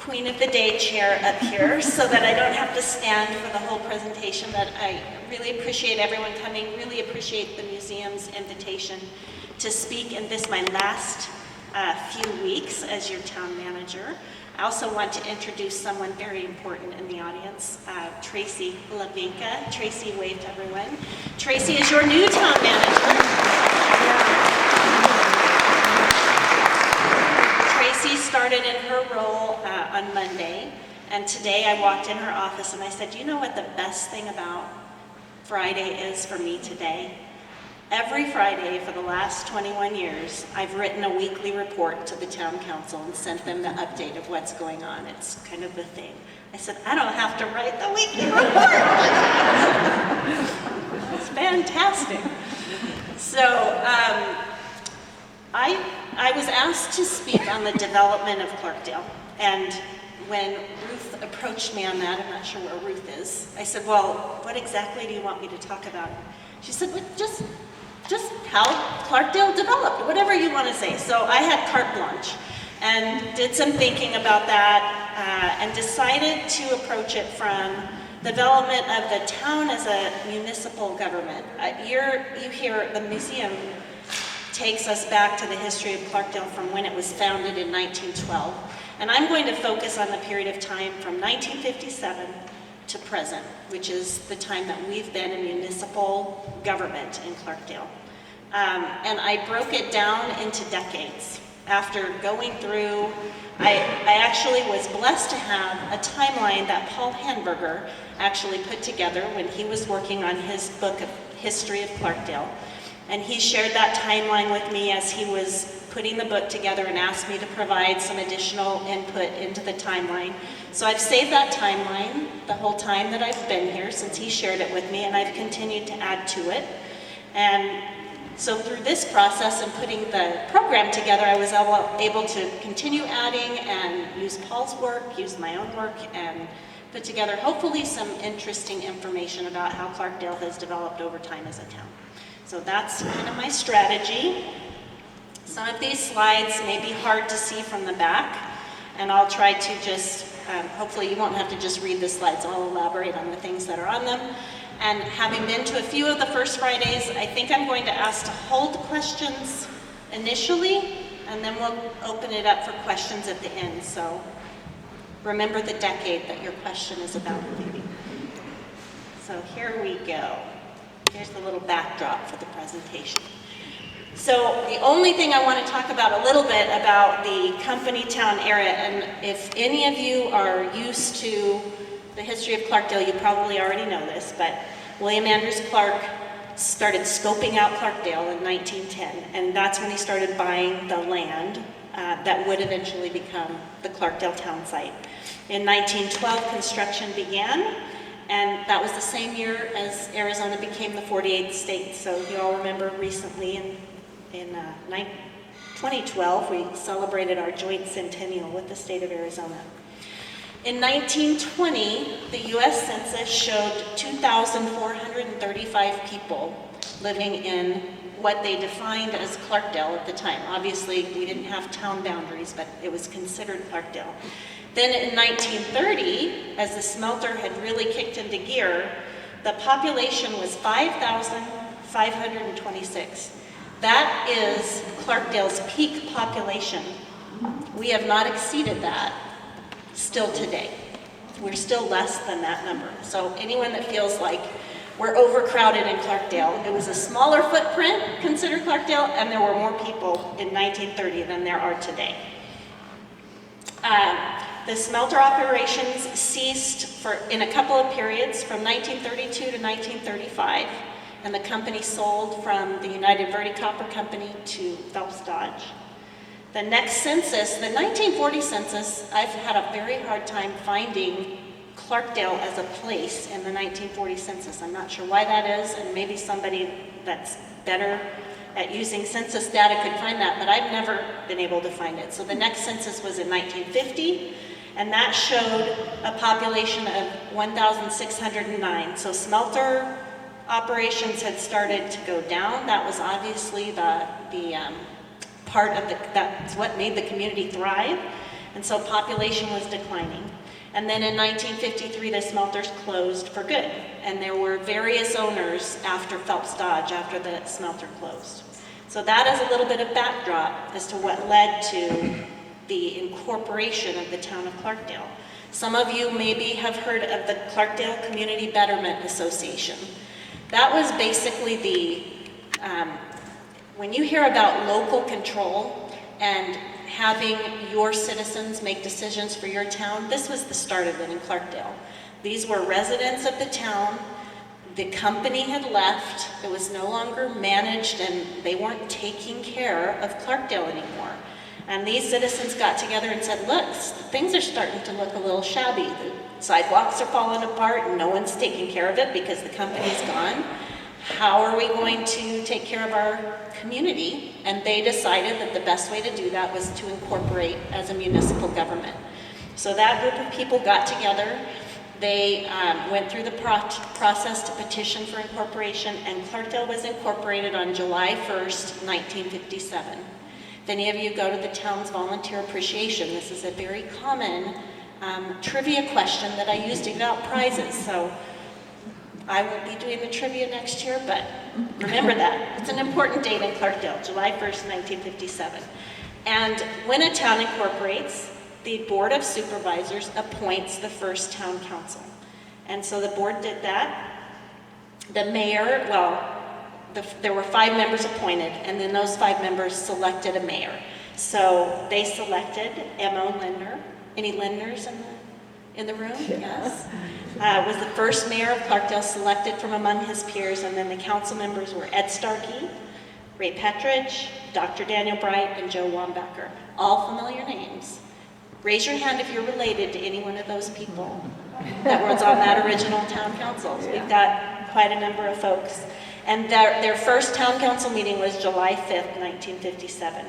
Queen of the Day chair up here so that I don't have to stand for the whole presentation, but I really appreciate everyone coming, really appreciate the museum's invitation to speak in this, my last few weeks as your town manager. I also want to introduce someone very important in the audience, Tracy Lavinka. Tracy, wave to everyone. Tracy is your new town manager. Tracy started in her role on Monday, and today I walked in her office and I said, you know what the best thing about Friday is for me today? Every Friday for the last 21 years, I've written a weekly report to the town council and sent them the update of what's going on. It's kind of the thing. I said, I don't have to write the weekly report. It's fantastic. So I was asked to speak on the development of Clarkdale. And when Ruth approached me on that, I'm not sure where Ruth is, I said, well, what exactly do you want me to talk about? She said, well, just how Clarkdale developed, whatever you want to say. So I had carte blanche and did some thinking about that and decided to approach it from the development of the town as a municipal government. You hear the museum takes us back to the history of Clarkdale from when it was founded in 1912. And I'm going to focus on the period of time from 1957 to present, which is the time that we've been a municipal government in Clarkdale. And I broke it down into decades. After going through, I actually was blessed to have a timeline that Paul Hamburger actually put together when he was working on his book of History of Clarkdale. And he shared that timeline with me as he was putting the book together and asked me to provide some additional input into the timeline. So I've saved that timeline the whole time that I've been here since he shared it with me, and I've continued to add to it. And so through this process and putting the program together, I was able to continue adding and use Paul's work, use my own work, and put together hopefully some interesting information about how Clarkdale has developed over time as a town. So that's kind of my strategy. Some of these slides may be hard to see from the back, and I'll try to just, hopefully you won't have to just read the slides, I'll elaborate on the things that are on them. And having been to a few of the first Fridays, I think I'm going to ask to hold questions initially, and then we'll open it up for questions at the end. So remember the decade that your question is about, maybe. So here we go. Here's the little backdrop for the presentation. So the only thing I want to talk about a little bit about the company town area, and if any of you are used to the history of Clarkdale, you probably already know this, but William Andrews Clark started scoping out Clarkdale in 1910, and that's when he started buying the land that would eventually become the Clarkdale town site. In 1912, construction began, and that was the same year as Arizona became the 48th state. So you all remember recently in 2012, we celebrated our joint centennial with the state of Arizona. In 1920, the U.S. Census showed 2,435 people living in what they defined as Clarkdale at the time. Obviously, we didn't have town boundaries, but it was considered Clarkdale. Then in 1930, as the smelter had really kicked into gear, the population was 5,526. That is Clarkdale's peak population. We have not exceeded that still today. We're still less than that number. So anyone that feels like we're overcrowded in Clarkdale, it was a smaller footprint considered Clarkdale, and there were more people in 1930 than there are today. The smelter operations ceased in a couple of periods from 1932 to 1935, and the company sold from the United Verde Copper Company to Phelps Dodge. The next census, the 1940 census, I've had a very hard time finding Clarkdale as a place in the 1940 census. I'm not sure why that is, and maybe somebody that's better at using census data could find that, but I've never been able to find it. So the next census was in 1950, and that showed a population of 1,609. So smelter operations had started to go down. That was obviously the part of that's what made the community thrive. and so population was declining. And then in 1953, the smelters closed for good, and there were various owners after Phelps Dodge, after the smelter closed. So that is a little bit of backdrop as to what led to the incorporation of the town of Clarkdale. Some of you maybe have heard of the Clarkdale Community Betterment Association. That was basically when you hear about local control and having your citizens make decisions for your town, this was the start of it in Clarkdale. These were residents of the town. The company had left. It was no longer managed, and they weren't taking care of Clarkdale anymore. And these citizens got together and said, look, things are starting to look a little shabby. The sidewalks are falling apart and no one's taking care of it because the company's gone. How are we going to take care of our community? And they decided that the best way to do that was to incorporate as a municipal government. So that group of people got together. They went through the process to petition for incorporation, and Clarkdale was incorporated on July 1st, 1957. If any of you go to the town's volunteer appreciation, this is a very common trivia question that I use to give out prizes. So I won't be doing the trivia next year, but remember that. It's an important date in Clarkdale, July 1st, 1957. And when a town incorporates, the Board of Supervisors appoints the first town council. And so the board did that. The mayor, there were 5 members appointed, and then those 5 members selected a mayor. So they selected M.O. Lindner. Any Lindners in the room? Yes. Was the first mayor of Clarkdale selected from among his peers, and then the council members were Ed Starkey, Ray Petridge, Dr. Daniel Bright, and Joe Wambacher. All familiar names. Raise your hand if you're related to any one of those people that was on that original town council. So we've got quite a number of folks. And their first town council meeting was July 5th, 1957.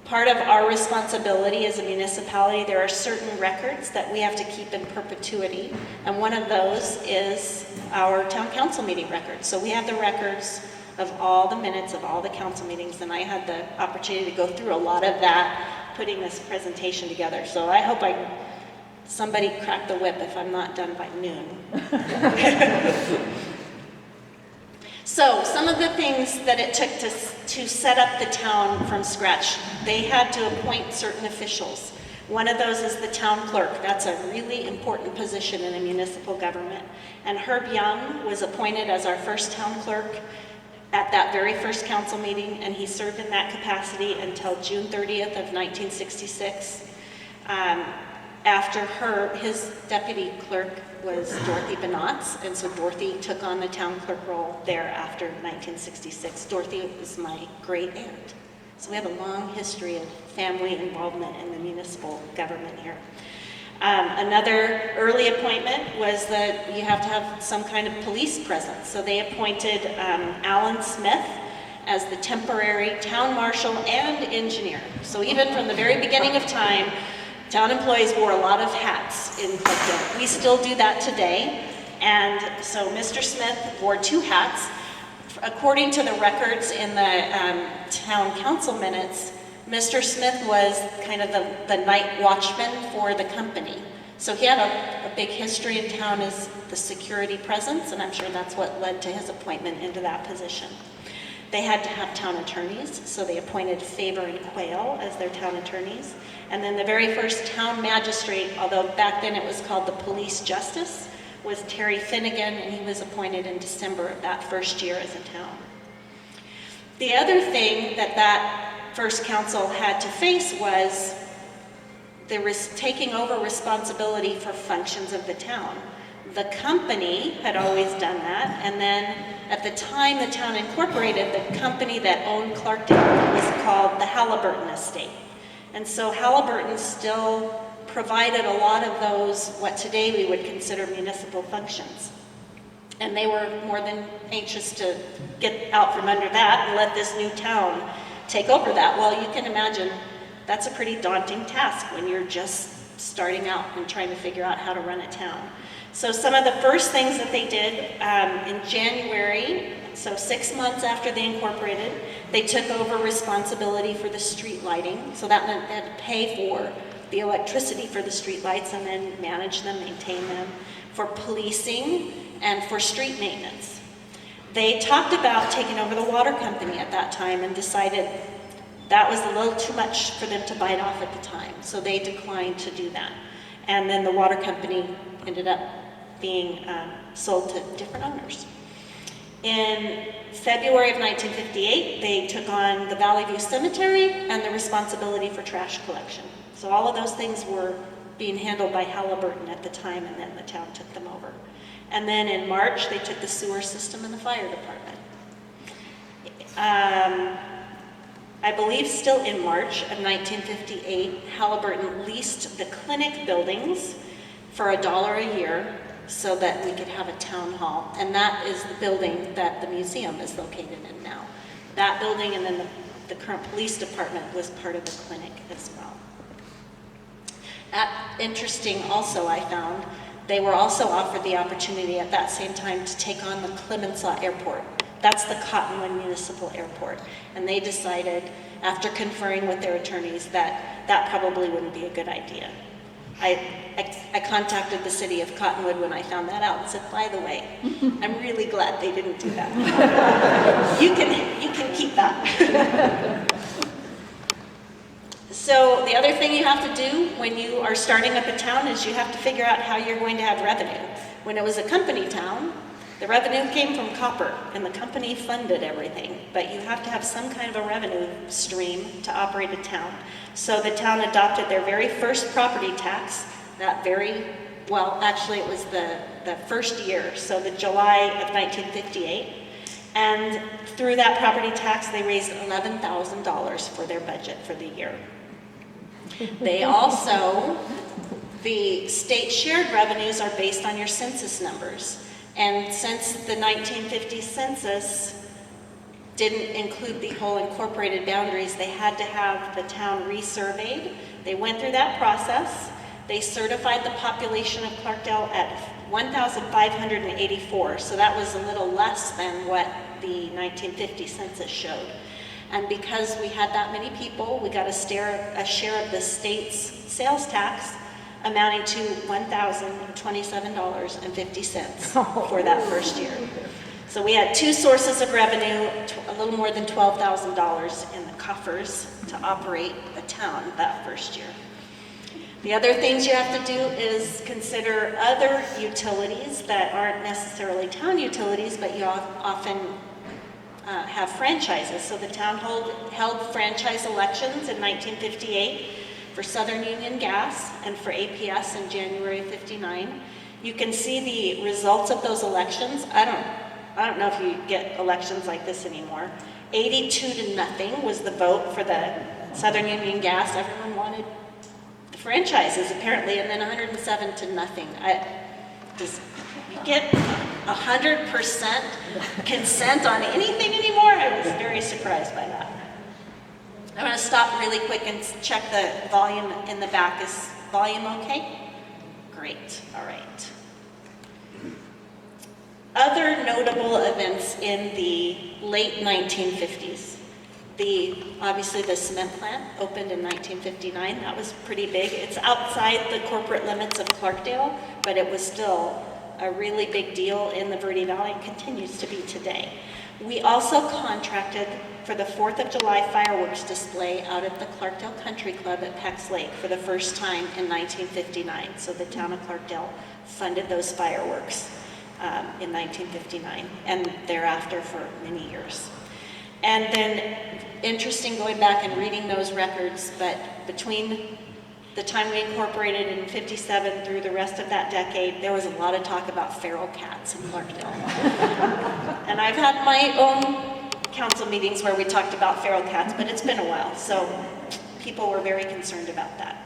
Part of our responsibility as a municipality, there are certain records that we have to keep in perpetuity, and one of those is our town council meeting records. So we have the records of all the minutes of all the council meetings, and I had the opportunity to go through a lot of that, putting this presentation together. So I hope somebody crack the whip if I'm not done by noon. So some of the things that it took to set up the town from scratch, they had to appoint certain officials. One of those is the town clerk. That's a really important position in a municipal government. And Herb Young was appointed as our first town clerk at that very first council meeting, and he served in that capacity until June 30th of 1966. After his deputy clerk was Dorothy Benotz, and so Dorothy took on the town clerk role there after 1966. Dorothy is my great aunt. So we have a long history of family involvement in the municipal government here. Another early appointment was that you have to have some kind of police presence. So they appointed Alan Smith as the temporary town marshal and engineer. So even from the very beginning of time, town employees wore a lot of hats in Clarkdale. We still do that today. And so Mr. Smith wore 2 hats. According to the records in the town council minutes, Mr. Smith was kind of the night watchman for the company. So he had a big history in town as the security presence, and I'm sure that's what led to his appointment into that position. They had to have town attorneys, so they appointed Faber and Quayle as their town attorneys. And then the very first town magistrate, although back then it was called the police justice, was Terry Finnegan, and he was appointed in December of that first year as a town. The other thing that first council had to face was taking over responsibility for functions of the town. The company had always done that, and then at the time the town incorporated, the company that owned Clarkdale was called the Halliburton Estate. And so Halliburton still provided a lot of those, what today we would consider municipal functions. And they were more than anxious to get out from under that and let this new town take over that. Well, you can imagine that's a pretty daunting task when you're just starting out and trying to figure out how to run a town. So some of the first things that they did in January, so 6 months after they incorporated, they took over responsibility for the street lighting. So that meant they had to pay for the electricity for the streetlights and then manage them, maintain them, for policing, and for street maintenance. They talked about taking over the water company at that time and decided that was a little too much for them to bite off at the time, so they declined to do that. And then the water company ended up being sold to different owners. In February of 1958, they took on the Valley View Cemetery and the responsibility for trash collection. So all of those things were being handled by Halliburton at the time, and then the town took them over. And then in March, they took the sewer system and the fire department. I believe still in March of 1958, Halliburton leased the clinic buildings for $1 a year so that we could have a town hall. And that is the building that the museum is located in now. That building, and then the current police department was part of the clinic as well. Interesting also, I found, they were also offered the opportunity at that same time to take on the Clemenceau Airport. That's the Cottonwood Municipal Airport. And they decided, after conferring with their attorneys, that that probably wouldn't be a good idea. I contacted the city of Cottonwood when I found that out and said, by the way, I'm really glad they didn't do that. You can keep that. So the other thing you have to do when you are starting up a town is you have to figure out how you're going to have revenue. When it was a company town, the revenue came from copper, and the company funded everything. But you have to have some kind of a revenue stream to operate a town. So the town adopted their very first property tax, actually it was the first year, so the July of 1958. And through that property tax, they raised $11,000 for their budget for the year. They also, the state shared revenues are based on your census numbers. And since the 1950 census didn't include the whole incorporated boundaries, they had to have the town resurveyed. They went through that process. They certified the population of Clarkdale at 1,584, so that was a little less than what the 1950 census showed. And because we had that many people, we got a share of the state's sales tax amounting to $1,027.50 for that first year. So we had two sources of revenue, a little more than $12,000 in the coffers to operate a town that first year. The other things you have to do is consider other utilities that aren't necessarily town utilities, but you often have franchises. So the town held franchise elections in 1958 for Southern Union Gas and for APS in January of '59. You can see the results of those elections. I don't know if you get elections like this anymore. 82-0 was the vote for the Southern Union Gas. Everyone wanted the franchises apparently, and then 107-0. Does you get 100% consent on anything anymore? I was very surprised by that. I'm going to stop really quick and check the volume in the back. Is volume okay? Great, all right. Other notable events in the late 1950s. Obviously the cement plant opened in 1959. That was pretty big. It's outside the corporate limits of Clarkdale, but it was still a really big deal in the Verde Valley and continues to be today. We also contracted for the 4th of July fireworks display out at the Clarkdale Country Club at Peck's Lake for the first time in 1959. So the town of Clarkdale funded those fireworks in 1959 and thereafter for many years. And then, interesting going back and reading those records, but between the time we incorporated in '57 through the rest of that decade, there was a lot of talk about feral cats in Clarkdale. And I've had my own council meetings where we talked about feral cats, but it's been a while, so people were very concerned about that.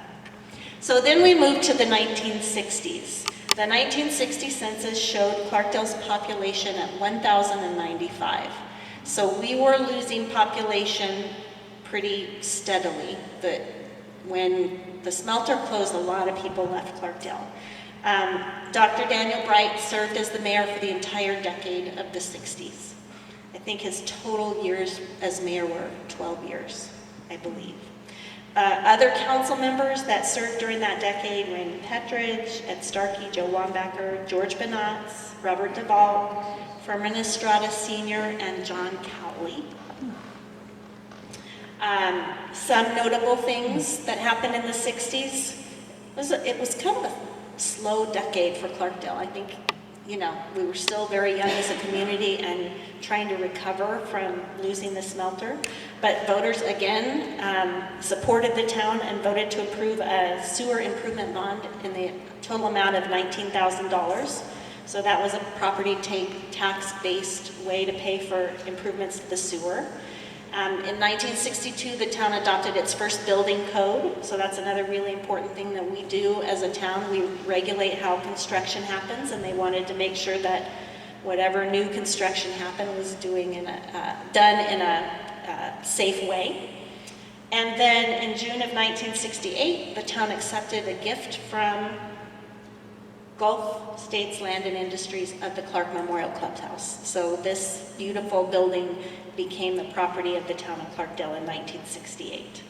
So then we moved to the 1960s. The 1960 census showed Clarkdale's population at 1,095. So we were losing population pretty steadily. When the smelter closed, a lot of people left Clarkdale. Dr. Daniel Bright served as the mayor for the entire decade of the 60s. I think his total years as mayor were 12 years, I believe. Other council members that served during that decade: Randy Petridge, Ed Starkey, Joe Wambacher, George Benatz, Robert DeVault, Furman Estrada Sr., and John Cowley. Some notable things that happened in the 60s. It was kind of a slow decade for Clarkdale. I think, we were still very young as a community and trying to recover from losing the smelter. But voters, again, supported the town and voted to approve a sewer improvement bond in the total amount of $19,000. So that was a property tax-based way to pay for improvements to the sewer. In 1962, the town adopted its first building code, so that's another really important thing that we do as a town. We regulate how construction happens, and they wanted to make sure that whatever new construction happened was done in a safe way. And then in June of 1968, the town accepted a gift from Gulf States Land and Industries of the Clark Memorial Clubhouse. So this beautiful building became the property of the town of Clarkdale in 1968.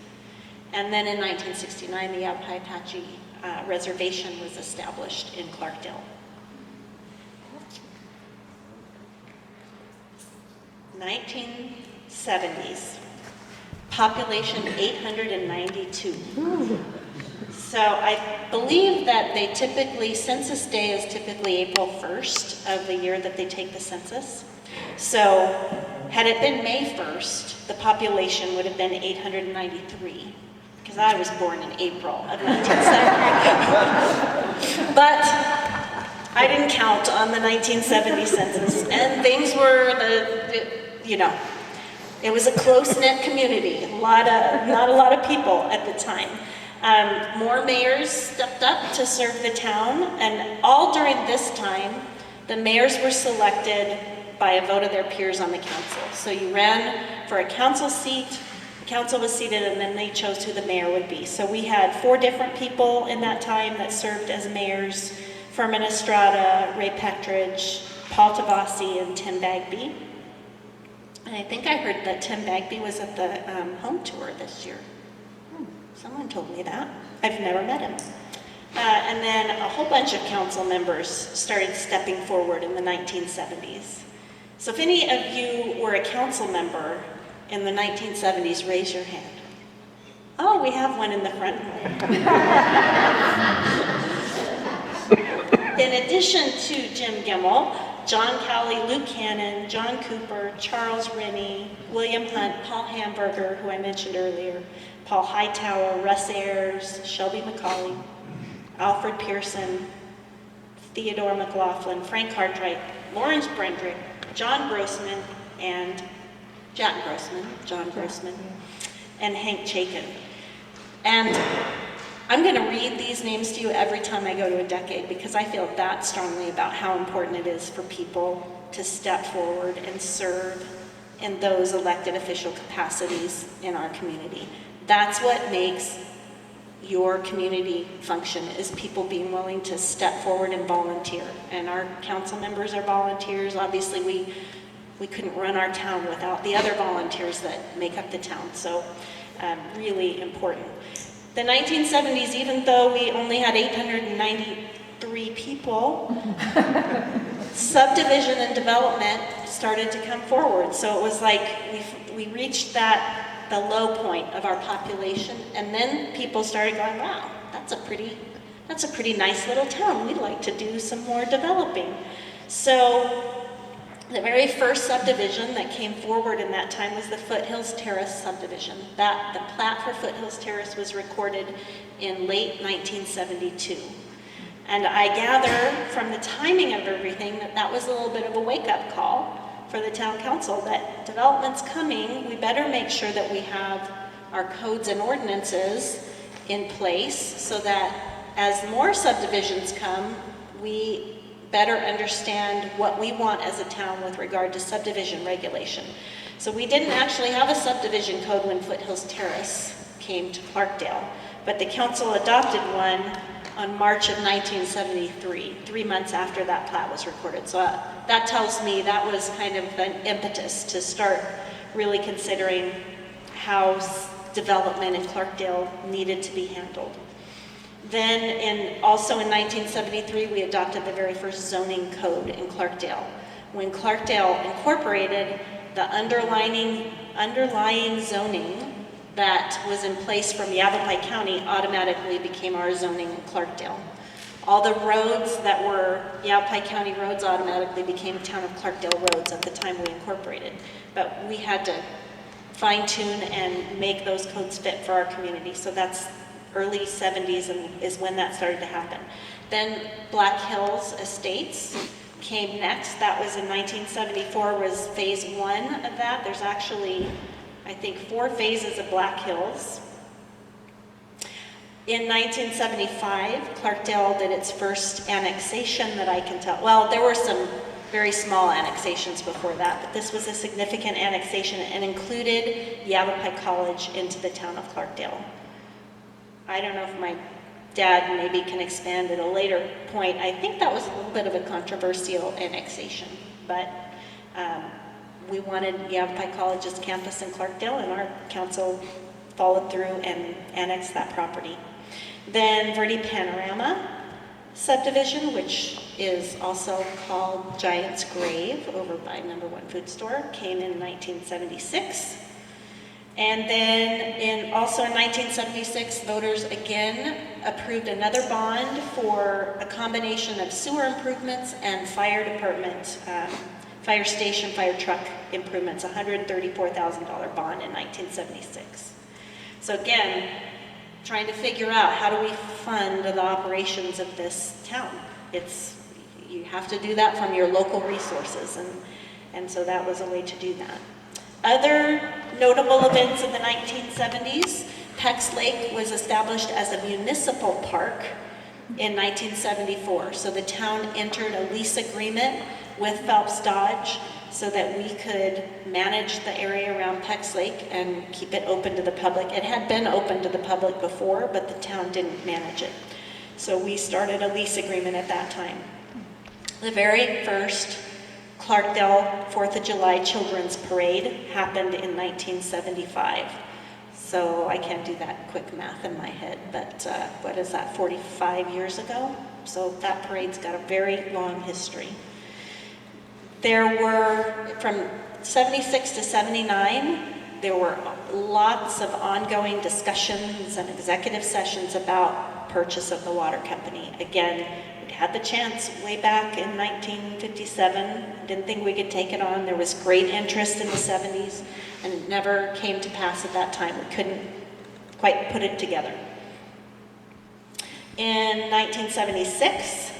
And then in 1969, the Yavapai Apache Reservation was established in Clarkdale. 1970s, population 892. So I believe that census day is typically April 1st of the year that they take the census. So had it been May 1st, the population would have been 893, because I was born in April of 1970. But I didn't count on the 1970 census, and things were it was a close-knit community, not a lot of people at the time. More mayors stepped up to serve the town, and all during this time, the mayors were selected by a vote of their peers on the council. So you ran for a council seat, the council was seated, and then they chose who the mayor would be. So we had 4 different people in that time that served as mayors: Furman Estrada, Ray Petridge, Paul Tavasi, and Tim Bagby. And I think I heard that Tim Bagby was at the home tour this year. Someone told me that. I've never met him. And then a whole bunch of council members started stepping forward in the 1970s. So if any of you were a council member in the 1970s, raise your hand. Oh, we have one in the front. In addition to Jim Gimmel, John Cowley, Luke Cannon, John Cooper, Charles Rennie, William Hunt, Paul Hamburger, who I mentioned earlier, Paul Hightower, Russ Ayers, Shelby McCauley, Alfred Pearson, Theodore McLaughlin, Frank Hartright, Lawrence Brendrick, John Grossman, and John Grossman, and Hank Chaikin. And I'm going to read these names to you every time I go to a decade, because I feel that strongly about how important it is for people to step forward and serve in those elected official capacities in our community. That's what makes your community function, is people being willing to step forward and volunteer. And our council members are volunteers. Obviously, we couldn't run our town without the other volunteers that make up the town. So really important. The 1970s, even though we only had 893 people, subdivision and development started to come forward. So it was like we reached the low point of our population, and then people started going, wow, that's a pretty nice little town. We'd like to do some more developing. So the very first subdivision that came forward in that time was the Foothills Terrace subdivision. The plat for Foothills Terrace was recorded in late 1972. And I gather from the timing of everything that was a little bit of a wake-up call for the town council, that development's coming. We better make sure that we have our codes and ordinances in place so that as more subdivisions come, we better understand what we want as a town with regard to subdivision regulation. So we didn't actually have a subdivision code when Foothills Terrace came to Clarkdale, but the council adopted one on March of 1973, 3 months after that plat was recorded. So that tells me that was kind of an impetus to start really considering how development in Clarkdale needed to be handled. Then also in 1973, we adopted the very first zoning code in Clarkdale. When Clarkdale incorporated, the underlying zoning that was in place from Yavapai County automatically became our zoning in Clarkdale. All the roads that were Yavapai County roads automatically became Town of Clarkdale roads at the time we incorporated. But we had to fine-tune and make those codes fit for our community. So that's early 70s and is when that started to happen. Then Black Hills Estates came next. That was in 1974, was phase 1 of that. There's actually, I think, 4 phases of Black Hills. In 1975, Clarkdale did its first annexation that I can tell. Well, there were some very small annexations before that, but this was a significant annexation and included Yavapai College into the town of Clarkdale. I don't know if my dad maybe can expand at a later point. I think that was a little bit of a controversial annexation, but we wanted Yavapai College's campus in Clarkdale, and our council followed through and annexed that property. Then Verde Panorama subdivision, which is also called Giant's Grave over by No. 1 Food Store, came in 1976. And then also in 1976, voters again approved another bond for a combination of sewer improvements and fire department, fire station, fire truck improvements, $134,000 bond in 1976. So again, trying to figure out how do we fund the operations of this town. You have to do that from your local resources, and so that was a way to do that. Other notable events in the 1970s, Peck's Lake was established as a municipal park in 1974. So the town entered a lease agreement with Phelps Dodge so that we could manage the area around Peck's Lake and keep it open to the public. It had been open to the public before, but the town didn't manage it. So we started a lease agreement at that time. The very first Clarkdale 4th of July Children's Parade happened in 1975. So I can't do that quick math in my head, but what is that, 45 years ago? So that parade's got a very long history. There were, from 76 to 79, there were lots of ongoing discussions and executive sessions about purchase of the water company. Again, we had the chance way back in 1957, didn't think we could take it on. There was great interest in the 70s, and it never came to pass at that time. We couldn't quite put it together. In 1976,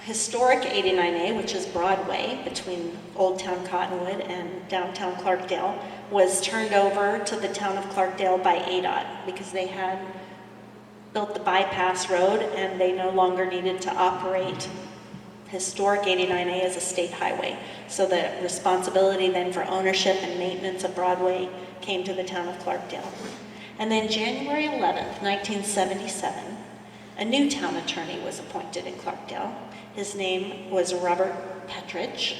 historic 89A, which is Broadway between Old Town Cottonwood and downtown Clarkdale, was turned over to the town of Clarkdale by ADOT because they had built the bypass road and they no longer needed to operate historic 89A as a state highway. So the responsibility then for ownership and maintenance of Broadway came to the town of Clarkdale. And then January 11th, 1977, a new town attorney was appointed in Clarkdale. His name was Robert Petridge,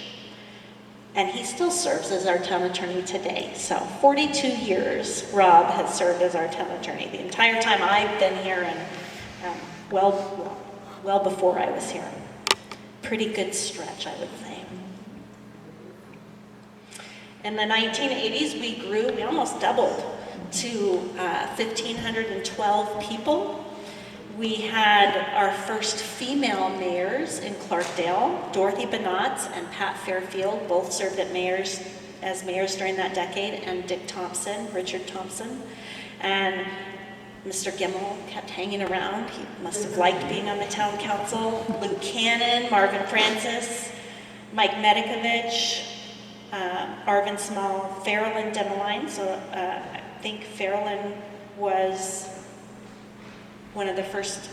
and he still serves as our town attorney today. So 42 years Rob has served as our town attorney. The entire time I've been here and well before I was here. Pretty good stretch, I would say. In the 1980s, we almost doubled to 1,512 people. We had our first female mayors in Clarkdale. Dorothy Bonatz and Pat Fairfield both served as mayors during that decade, and Dick Thompson, Richard Thompson. And Mr. Gimmel kept hanging around. He must have liked being on the town council. Luke Cannon, Marvin Francis, Mike Medikovich, Arvin Small, Farrellyn Demeline. So I think Farrellyn was one of the first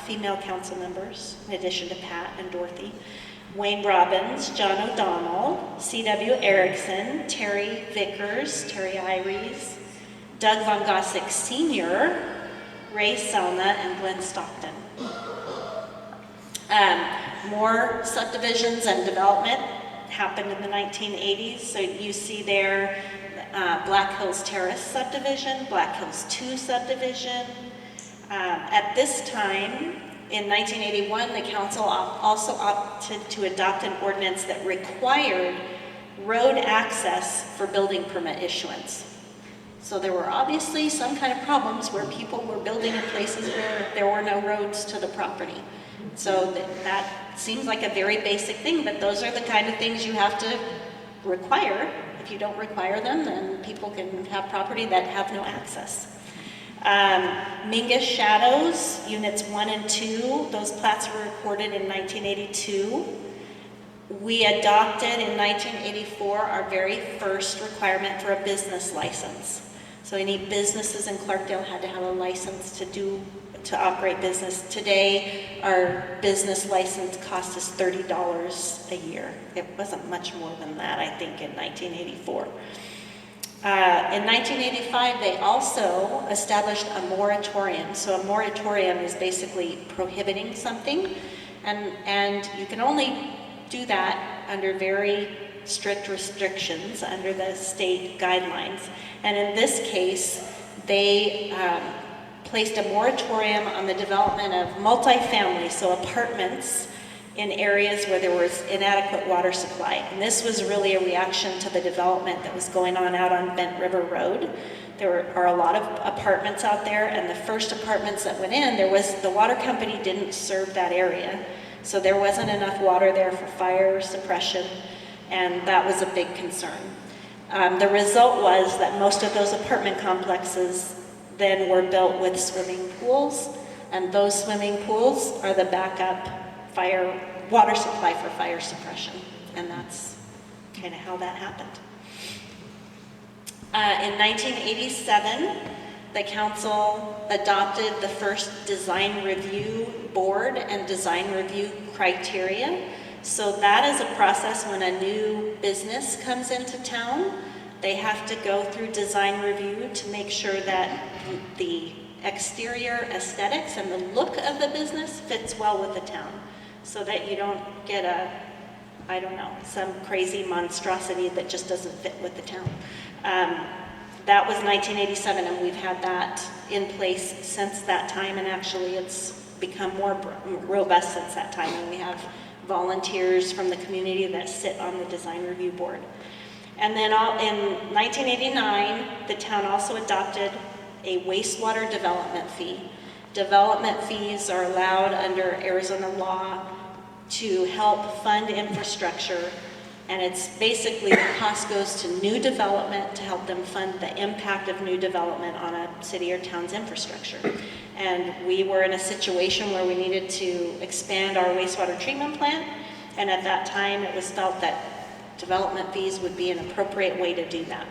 female council members, in addition to Pat and Dorothy. Wayne Robbins, John O'Donnell, C.W. Erickson, Terry Vickers, Terry Iries, Doug Von Gossick Sr., Ray Selna, and Glenn Stockton. More subdivisions and development happened in the 1980s. So you see there Black Hills Terrace subdivision, Black Hills 2 subdivision. At this time, in 1981, the council also opted to adopt an ordinance that required road access for building permit issuance. So there were obviously some kind of problems where people were building in places where there were no roads to the property. So that seems like a very basic thing, but those are the kind of things you have to require. If you don't require them, then people can have property that have no access. Mingus Shadows, Units 1 and 2, those plats were recorded in 1982. We adopted in 1984 our very first requirement for a business license. So any businesses in Clarkdale had to have a license to operate business. Today, our business license cost us $30 a year. It wasn't much more than that, I think, in 1984. In 1985, they also established a moratorium. So a moratorium is basically prohibiting something, and you can only do that under very strict restrictions under the state guidelines. And in this case, they placed a moratorium on the development of multifamily, so apartments in areas where there was inadequate water supply. And this was really a reaction to the development that was going on out on Bent River Road. There are a lot of apartments out there, and the first apartments that went in, the water company didn't serve that area. So there wasn't enough water there for fire suppression, and that was a big concern. The result was that most of those apartment complexes then were built with swimming pools, and those swimming pools are the backup water supply for fire suppression, and that's kind of how that happened. In 1987, the council adopted the first design review board and design review criteria. So that is a process when a new business comes into town. They have to go through design review to make sure that the exterior aesthetics and the look of the business fits well with the town, so that you don't get some crazy monstrosity that just doesn't fit with the town. That was 1987, and we've had that in place since that time, and actually it's become more robust since that time, and we have volunteers from the community that sit on the design review board. And then in 1989, the town also adopted a wastewater development fee. Development fees are allowed under Arizona law to help fund infrastructure, and it's basically the cost goes to new development to help them fund the impact of new development on a city or town's infrastructure. And we were in a situation where we needed to expand our wastewater treatment plant, and at that time it was felt that development fees would be an appropriate way to do that.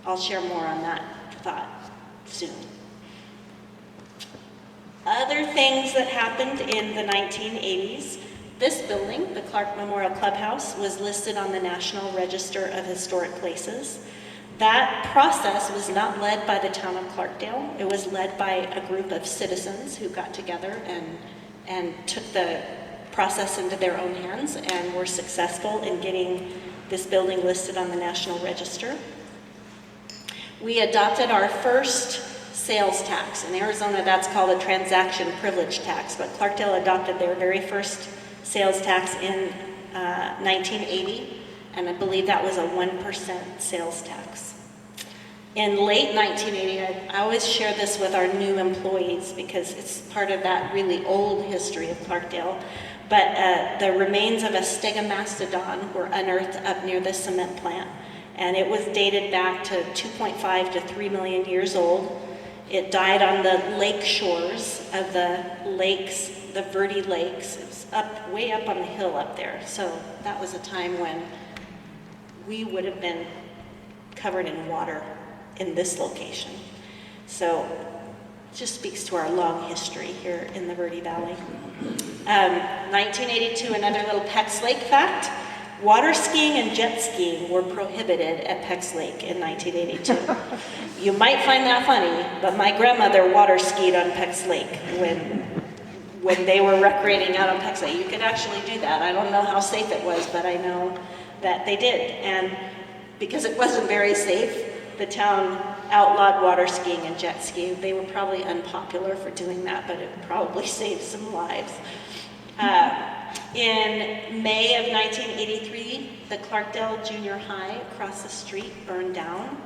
I'll share more on that thought soon. Other things that happened in the 1980s, this building, the Clark Memorial Clubhouse, was listed on the National Register of Historic Places. That process was not led by the town of Clarkdale. It was led by a group of citizens who got together and took the process into their own hands and were successful in getting this building listed on the National Register. We adopted our first sales tax. In Arizona, that's called a transaction privilege tax, but Clarkdale adopted their very first sales tax in 1980, and I believe that was a 1% sales tax. In late 1980, I always share this with our new employees because it's part of that really old history of Clarkdale, but the remains of a stegomastodon were unearthed up near the cement plant, and it was dated back to 2.5 to 3 million years old. It died on the lake shores of the lakes, the Verde Lakes. It was way up on the hill up there. So that was a time when we would have been covered in water in this location. So it just speaks to our long history here in the Verde Valley. 1982, another little Peck's Lake fact. Water skiing and jet skiing were prohibited at Peck's Lake in 1982. You might find that funny, but my grandmother water skied on Peck's Lake when they were recreating out on Peck's Lake. You could actually do that. I don't know how safe it was, but I know that they did. And because it wasn't very safe, the town outlawed water skiing and jet skiing. They were probably unpopular for doing that, but it probably saved some lives. In May of 1983, the Clarkdale Junior High across the street burned down.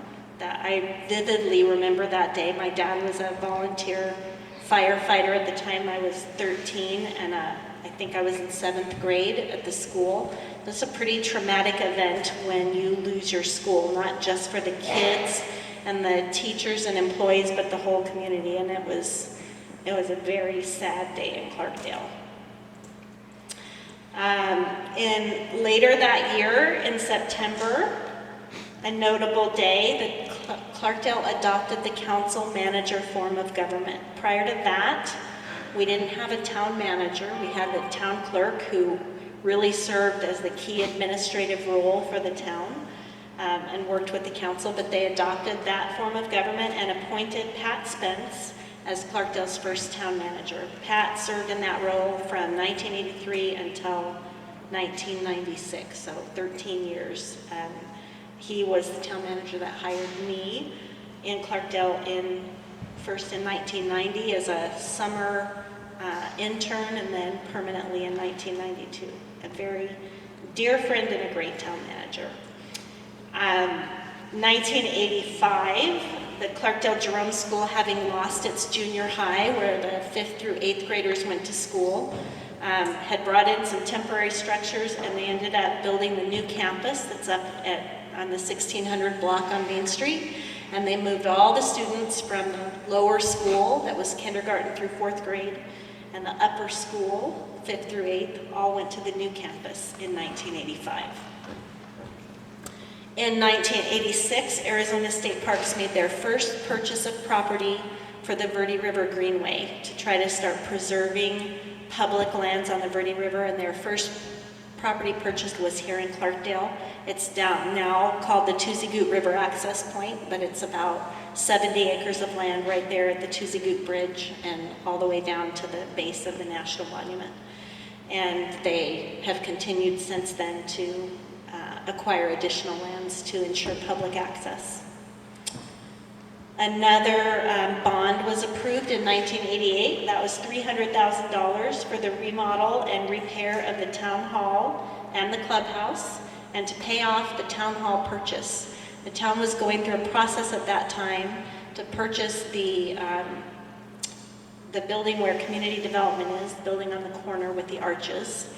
I vividly remember that day. My dad was a volunteer firefighter at the time. I was 13, and I think I was in 7th grade at the school. It's a pretty traumatic event when you lose your school, not just for the kids and the teachers and employees, but the whole community, and it was a very sad day in Clarkdale. Later that year, in September, a notable day, Clarkdale adopted the council manager form of government. Prior to that, we didn't have a town manager. We had the town clerk, who really served as the key administrative role for the town, and worked with the council, but they adopted that form of government and appointed Pat Spence as Clarkdale's first town manager. Pat served in that role from 1983 until 1996, so 13 years. He was the town manager that hired me in Clarkdale first in 1990 as a summer intern, and then permanently in 1992. A very dear friend and a great town manager. 1985, the Clarkdale Jerome School, having lost its junior high, where the 5th through 8th graders went to school, had brought in some temporary structures, and they ended up building the new campus that's up on the 1600 block on Main Street. And they moved all the students from the lower school, that was kindergarten through 4th grade, and the upper school, 5th through 8th, all went to the new campus in 1985. In 1986, Arizona State Parks made their first purchase of property for the Verde River Greenway to try to start preserving public lands on the Verde River, and their first property purchase was here in Clarkdale. It's down now called the Tuzigoot River Access Point, but it's about 70 acres of land right there at the Tuzigoot Bridge and all the way down to the base of the National Monument. And they have continued since then to acquire additional lands to ensure public access. Another bond was approved in 1988. That was $300,000 for the remodel and repair of the town hall and the clubhouse, and to pay off the town hall purchase. The town was going through a process at that time to purchase the building where community development is, the building on the corner with the arches.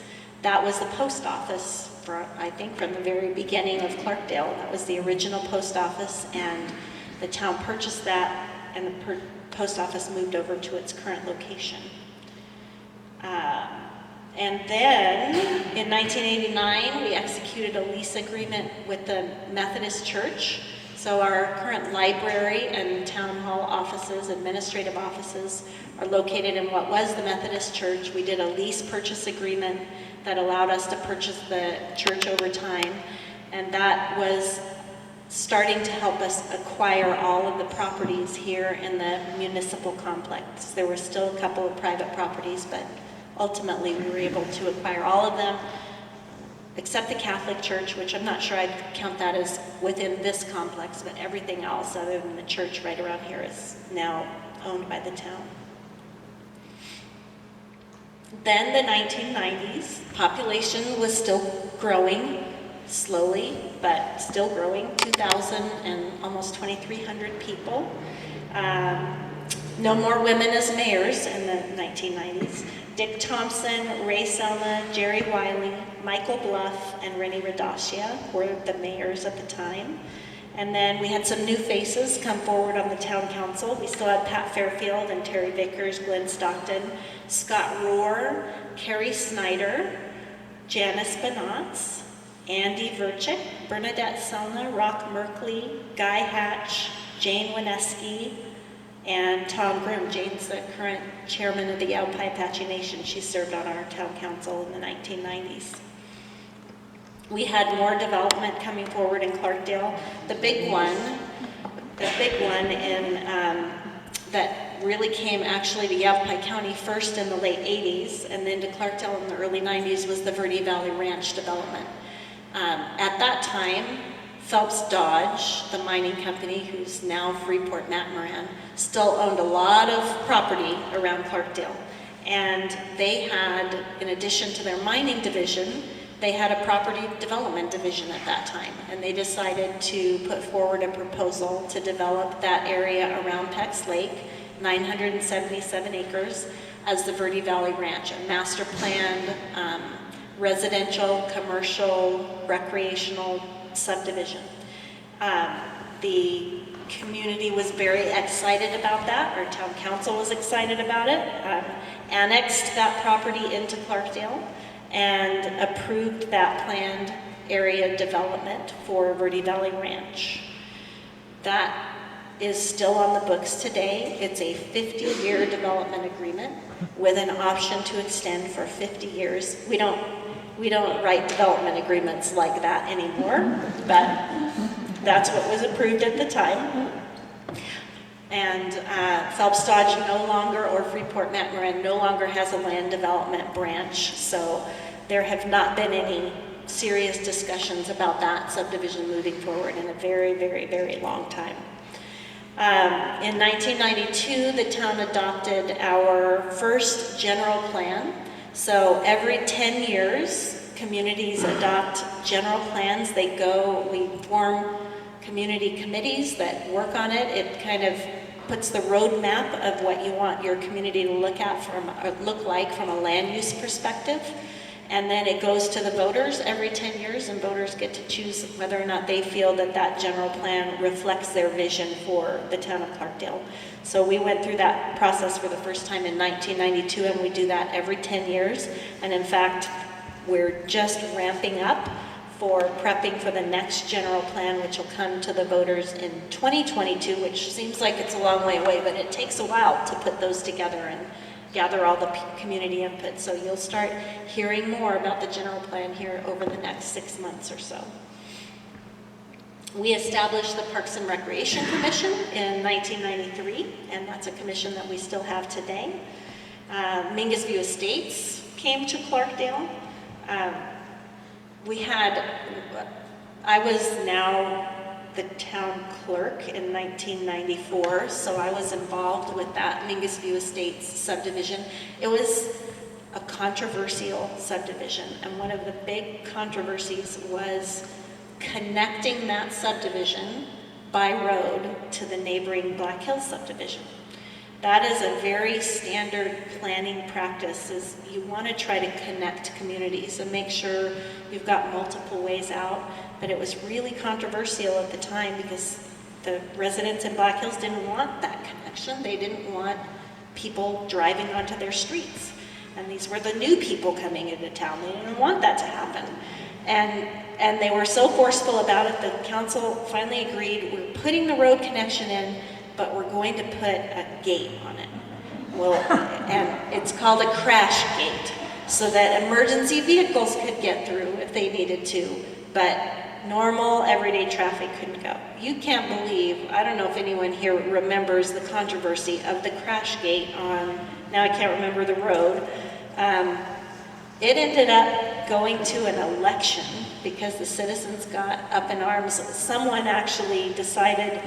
That was the post office, I think from the very beginning of Clarkdale. That was the original post office, and the town purchased that, and the post office moved over to its current location. And then in 1989, we executed a lease agreement with the Methodist Church. So our current library and town hall offices, administrative offices, are located in what was the Methodist Church. We did a lease purchase agreement that allowed us to purchase the church over time, and that was starting to help us acquire all of the properties here in the municipal complex. There were still a couple of private properties, but ultimately we were able to acquire all of them, except the Catholic Church, which I'm not sure I'd count that as within this complex, but everything else other than the church right around here is now owned by the town. Then the 1990s, population was still growing, slowly, but still growing, 2,000 and almost 2,300 people. No more women as mayors in the 1990s. Dick Thompson, Ray Selma, Jerry Wiley, Michael Bluff, and Rennie Radashia were the mayors at the time. And then we had some new faces come forward on the town council. We still had Pat Fairfield and Terry Vickers, Glenn Stockton, Scott Rohr, Carrie Snyder, Janice Bonatz, Andy Verchik, Bernadette Selna, Rock Merkley, Guy Hatch, Jane Wineski, and Tom Grimm. Jane's the current chairman of the Yavapai Apache Nation. She served on our town council in the 1990s. We had more development coming forward in Clarkdale. The big one that really came actually to Yavapai County first in the late 80s and then to Clarkdale in the early 90s was the Verde Valley Ranch development. At that time, Phelps Dodge, the mining company, who's now Freeport-McMoRan, still owned a lot of property around Clarkdale. And they had, in addition to their mining division, they had a property development division at that time. And they decided to put forward a proposal to develop that area around Peck's Lake, 977 acres, as the Verde Valley Ranch, a master planned residential, commercial, recreational subdivision. The community was very excited about that. Our town council was excited about it, annexed that property into Clarkdale, and approved that planned area development for Verde Valley Ranch. That is still on the books today. It's a 50-year development agreement with an option to extend for 50 years. We don't write development agreements like that anymore, but that's what was approved at the time. And Phelps Dodge no longer, or Freeport-McMoRan no longer has a land development branch, so there have not been any serious discussions about that subdivision moving forward in a very, very, very long time. In 1992, the town adopted our first general plan. So every 10 years, communities adopt general plans. We form community committees that work on it. It kind of puts the roadmap of what you want your community to look like from a land use perspective. And then it goes to the voters every 10 years, and voters get to choose whether or not they feel that that general plan reflects their vision for the town of Clarkdale. So we went through that process for the first time in 1992, and we do that every 10 years. And in fact, we're just ramping up for prepping for the next general plan, which will come to the voters in 2022, which seems like it's a long way away, but it takes a while to put those together and gather all the community input. So you'll start hearing more about the general plan here over the next 6 months or so. We established the Parks and Recreation Commission in 1993, and that's a commission that we still have today. Mingus View Estates came to Clarkdale. I was now the town clerk in 1994, so I was involved with that Mingus View Estates subdivision. It was a controversial subdivision, and one of the big controversies was connecting that subdivision by road to the neighboring Black Hills subdivision. That is a very standard planning practice, is you want to try to connect communities and make sure you've got multiple ways out. But it was really controversial at the time because the residents in Black Hills didn't want that connection. They didn't want people driving onto their streets. And these were the new people coming into town. They didn't want that to happen. And they were so forceful about it, the council finally agreed, we're putting the road connection in, but we're going to put a gate on it. Well, and it's called a crash gate, so that emergency vehicles could get through if they needed to, but normal everyday traffic couldn't go. You can't believe, I don't know if anyone here remembers the controversy of the crash gate on, now I can't remember the road. It ended up going to an election because the citizens got up in arms. Someone actually decided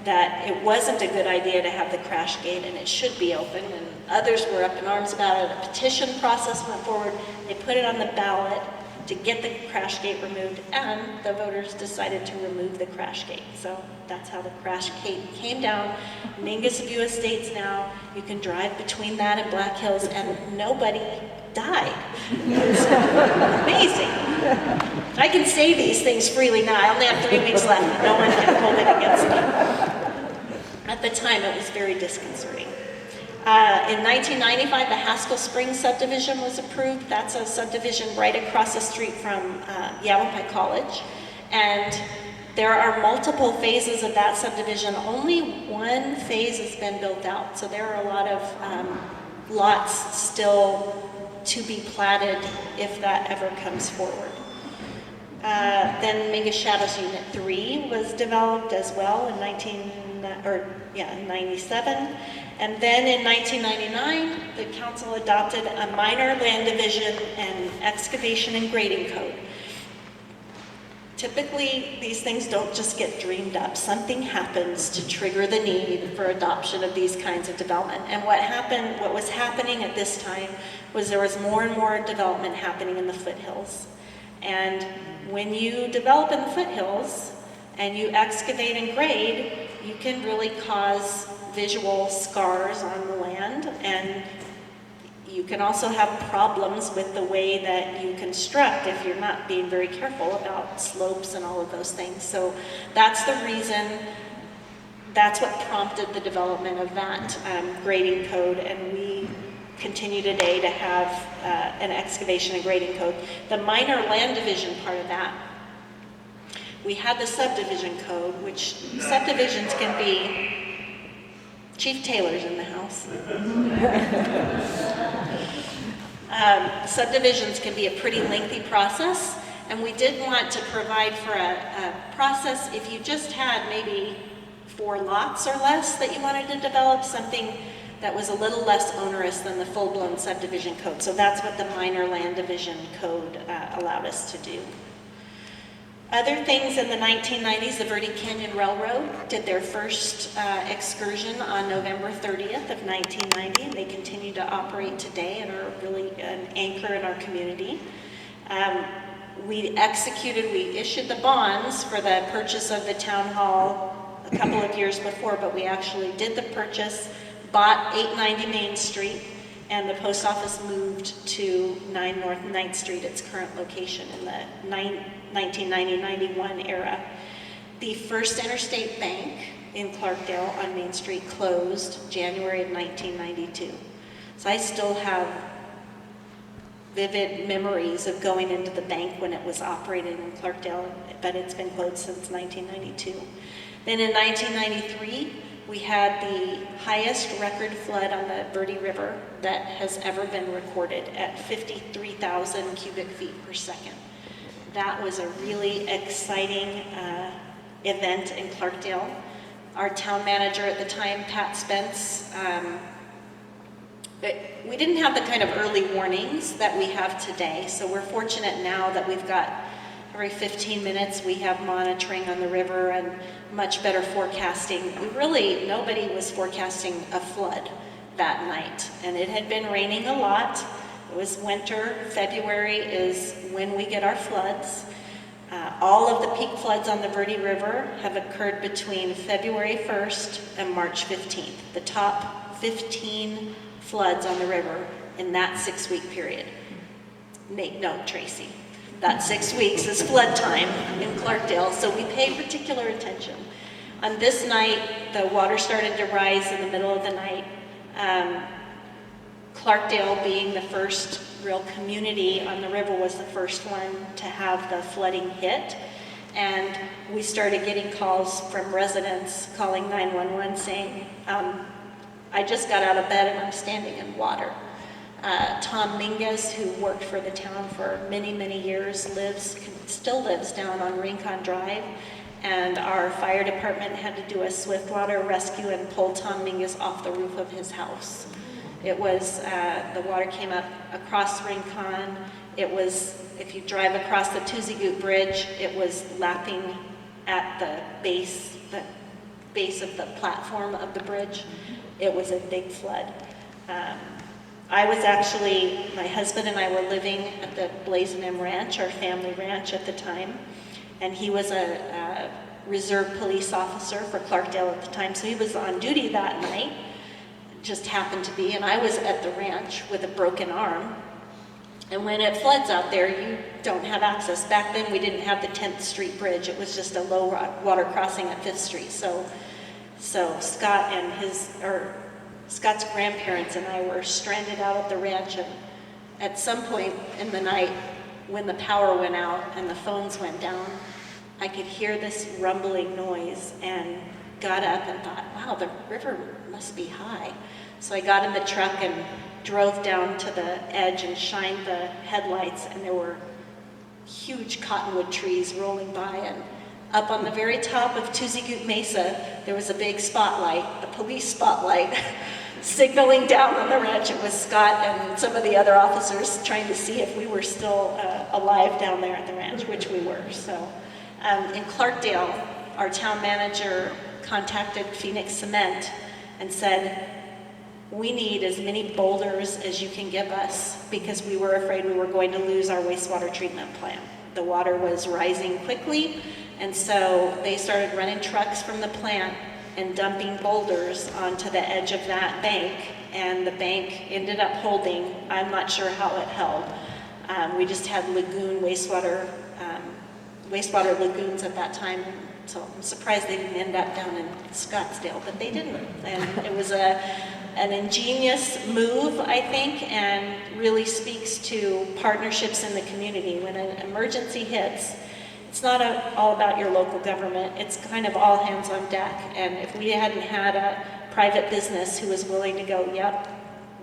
that it wasn't a good idea to have the crash gate and it should be open, and others were up in arms about it. A petition process went forward. They put it on the ballot to get the crash gate removed, and the voters decided to remove the crash gate. So that's how the crash gate came down. Mingus View Estates now, you can drive between that and Black Hills and nobody died. It's amazing. I can say these things freely now. I only have 3 weeks left and no one can hold it against me. At the time, it was very disconcerting. In 1995, the Haskell Springs subdivision was approved. That's a subdivision right across the street from Yavapai College. And there are multiple phases of that subdivision. Only one phase has been built out. So there are a lot of lots still to be platted if that ever comes forward. Then Mingus Shadows Unit 3 was developed as well in 97. And then in 1999, the council adopted a minor land division and excavation and grading code. typically these things don't just get dreamed up. Something happens to trigger the need for adoption of these kinds of development. And what was happening at this time was there was more and more development happening in the foothills. And when you develop in the foothills and you excavate and grade, you can really cause visual scars on the land, and you can also have problems with the way that you construct if you're not being very careful about slopes and all of those things. So that's the reason, that's what prompted the development of that grading code, and we continue today to have an excavation and grading code. The minor land division part of that, we had the subdivision code, which subdivisions can be, Chief Taylor's in the house. Subdivisions can be a pretty lengthy process, and we did want to provide for a process if you just had maybe 4 lots or less that you wanted to develop, something that was a little less onerous than the full-blown subdivision code. So that's what the minor land division code allowed us to do. Other things in the 1990s, the Verde Canyon Railroad did their first excursion on November 30th of 1990, and they continue to operate today and are really an anchor in our community. We issued the bonds for the purchase of the town hall a couple of years before, but we actually did the purchase, bought 890 Main Street, and the post office moved to 9 North 9th Street, its current location in the 1990-91 era. The first interstate bank in Clarkdale on Main Street closed January of 1992. So I still have vivid memories of going into the bank when it was operating in Clarkdale, but it's been closed since 1992. Then in 1993, we had the highest record flood on the Verde River that has ever been recorded at 53,000 cubic feet per second. That was a really exciting event in Clarkdale. Our town manager at the time, Pat Spence, we didn't have the kind of early warnings that we have today, so we're fortunate now that we've got every 15 minutes we have monitoring on the river and much better forecasting. Nobody was forecasting a flood that night, and it had been raining a lot. It was winter. February is when we get our floods. All of the peak floods on the Verde River have occurred between February 1st and March 15th. The top 15 floods on the river in that 6-week period. Make note, Tracy. That 6 weeks is flood time in Clarkdale, so we pay particular attention. On this night, the water started to rise in the middle of the night. Clarkdale, being the first real community on the river, was the first one to have the flooding hit. And we started getting calls from residents calling 911 saying, I just got out of bed and I'm standing in water. Tom Mingus, who worked for the town for many, many years, still lives down on Rincon Drive, and our fire department had to do a swift water rescue and pull Tom Mingus off the roof of his house. It was, the water came up across Rincon. It was, if you drive across the Tuzigoot Bridge, it was lapping at the base of the platform of the bridge. It was a big flood. I was actually, my husband and I were living at the Blazin' M Ranch, our family ranch at the time, and he was a reserve police officer for Clarkdale at the time, so he was on duty that night, just happened to be, and I was at the ranch with a broken arm. And when it floods out there, you don't have access. Back then, we didn't have the 10th Street Bridge. It was just a low water crossing at 5th Street. So Scott and Scott's grandparents and I were stranded out at the ranch, and at some point in the night, when the power went out and the phones went down, I could hear this rumbling noise and got up and thought, wow, the river must be high. So I got in the truck and drove down to the edge and shined the headlights, and there were huge cottonwood trees rolling by, and up on the very top of Tuzigoot Mesa, there was a big spotlight, a police spotlight, signaling down on the ranch. It was Scott and some of the other officers trying to see if we were still alive down there at the ranch, which we were. So In Clarkdale, our town manager contacted Phoenix Cement and said, we need as many boulders as you can give us because we were afraid we were going to lose our wastewater treatment plant. The water was rising quickly, and so they started running trucks from the plant and dumping boulders onto the edge of that bank, and the bank ended up holding. I'm not sure how it held. We just had wastewater lagoons at that time, so I'm surprised they didn't end up down in Scottsdale, but they didn't. And it was an ingenious move, I think, and really speaks to partnerships in the community. When an emergency hits, it's not all about your local government, it's kind of all hands on deck. And if we hadn't had a private business who was willing to go, yep,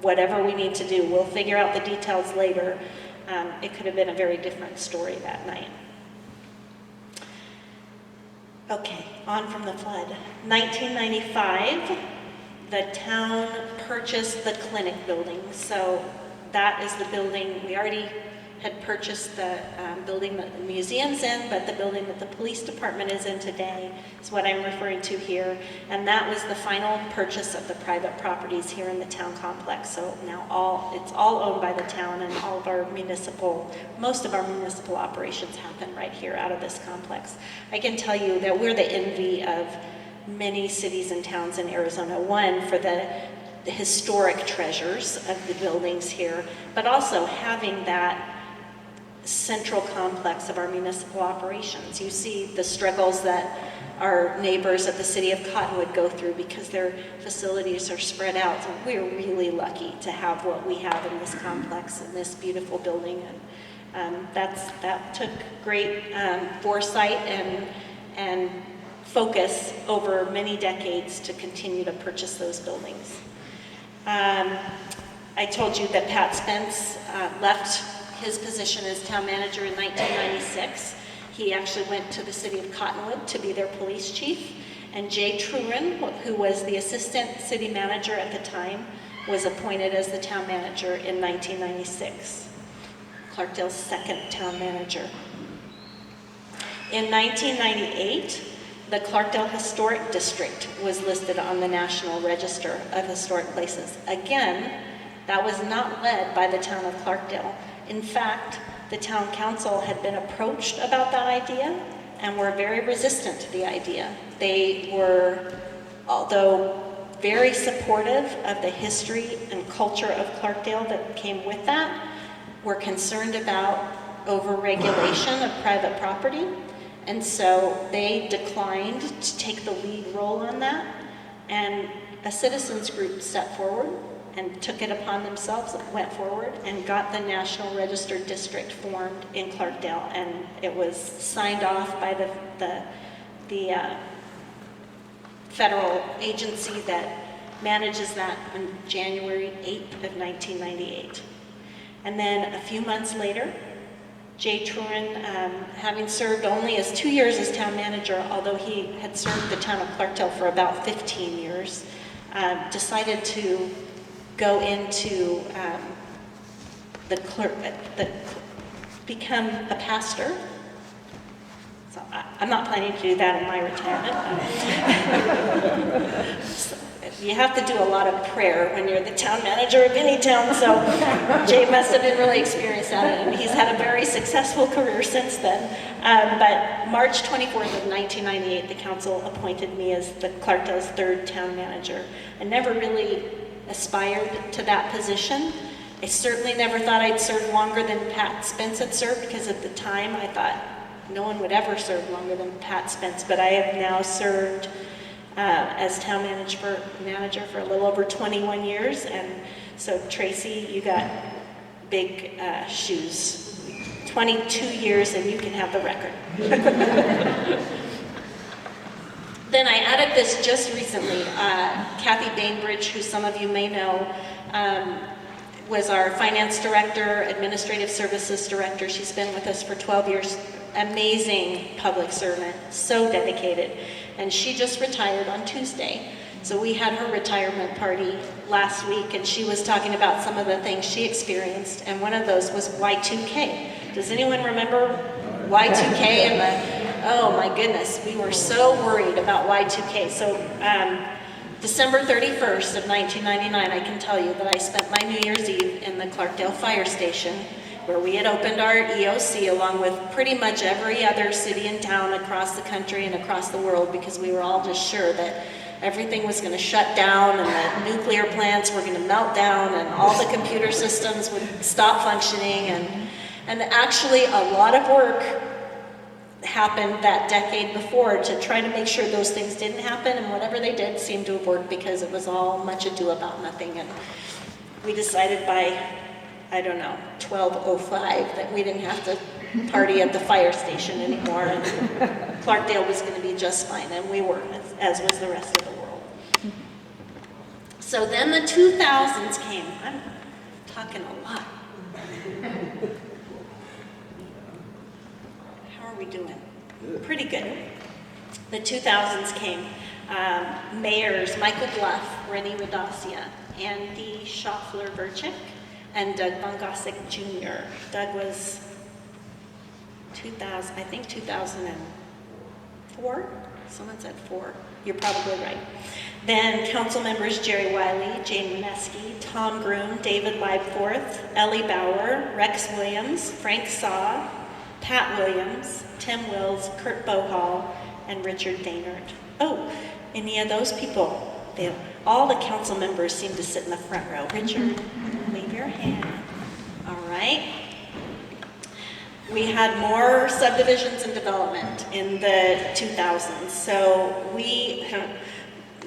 whatever we need to do, we'll figure out the details later, it could have been a very different story that night. Okay, on from the flood. 1995, the town purchased the clinic building. So that is the building, we already had purchased the building that the museum's in, but the building that the police department is in today is what I'm referring to here. And that was the final purchase of the private properties here in the town complex. So now it's all owned by the town, and all of our most of our municipal operations happen right here out of this complex. I can tell you that we're the envy of many cities and towns in Arizona. One, for the historic treasures of the buildings here, but also having that central complex of our municipal operations. You see the struggles that our neighbors at the city of Cottonwood go through because their facilities are spread out. So we're really lucky to have what we have in this complex, in this beautiful building. And that took great foresight and focus over many decades to continue to purchase those buildings. I told you that Pat Spence left his position as town manager in 1996. He actually went to the city of Cottonwood to be their police chief, and Jay Trurin, who was the assistant city manager at the time, was appointed as the town manager in 1996. Clarkdale's second town manager. In 1998, the Clarkdale Historic District was listed on the National Register of Historic Places. Again, that was not led by the town of Clarkdale. In fact, the town council had been approached about that idea and were very resistant to the idea. They were, although very supportive of the history and culture of Clarkdale that came with that, were concerned about over-regulation of private property. And so they declined to take the lead role on that, and a citizens group stepped forward and took it upon themselves, went forward and got the National Register District formed in Clarkdale, and it was signed off by the federal agency that manages that on January 8th of 1998. And then a few months later, Jay Trurin, having served only 2 years as town manager, although he had served the town of Clarkdale for about 15 years, decided to go into become a pastor. So I'm not planning to do that in my retirement. You have to do a lot of prayer when you're the town manager of any town, so Jay must have been really experienced at it, and he's had a very successful career since then. But March 24th of 1998, the council appointed me as the Clarkdale's third town manager. I never really aspired to that position. I certainly never thought I'd serve longer than Pat Spence had served, because at the time I thought no one would ever serve longer than Pat Spence, but I have now served as town manager for a little over 21 years, and so Tracy, you got big shoes. 22 years and you can have the record. Then I added this just recently. Kathy Bainbridge, who some of you may know, was our finance director, administrative services director. She's been with us for 12 years. Amazing public servant, so dedicated. And she just retired on Tuesday. So we had her retirement party last week, and she was talking about some of the things she experienced, and one of those was Y2K. Does anyone remember Y2K and Oh my goodness, we were so worried about Y2K. So December 31st of 1999, I can tell you that I spent my New Year's Eve in the Clarkdale Fire Station, where we had opened our EOC along with pretty much every other city and town across the country and across the world, because we were all just sure that everything was going to shut down and that nuclear plants were going to melt down and all the computer systems would stop functioning. And actually a lot of work happened that decade before to try to make sure those things didn't happen, and whatever they did seemed to have worked because it was all much ado about nothing. And we decided by, I don't know, 12:05 that we didn't have to party at the fire station anymore, and Clarkdale was going to be just fine, and we were, as was the rest of the world. So then the 2000s came. I'm talking a lot. How are we doing? Pretty good. The 2000s came. Mayors Michael Bluff, Rennie Radassia, Andy Schaffler-Verchick, and Doug Von Gossick Jr. Doug was 2000, I think 2004? Someone said 4. You're probably right. Then council members Jerry Wiley, Jane Mineski, Tom Groom, David Leibforth, Ellie Bauer, Rex Williams, Frank Saw, Pat Williams, Tim Wills, Kurt Bohall, and Richard Daynard. Oh, any of those people? All the council members seem to sit in the front row. Richard, wave your hand. All right. We had more subdivisions and development in the 2000s. So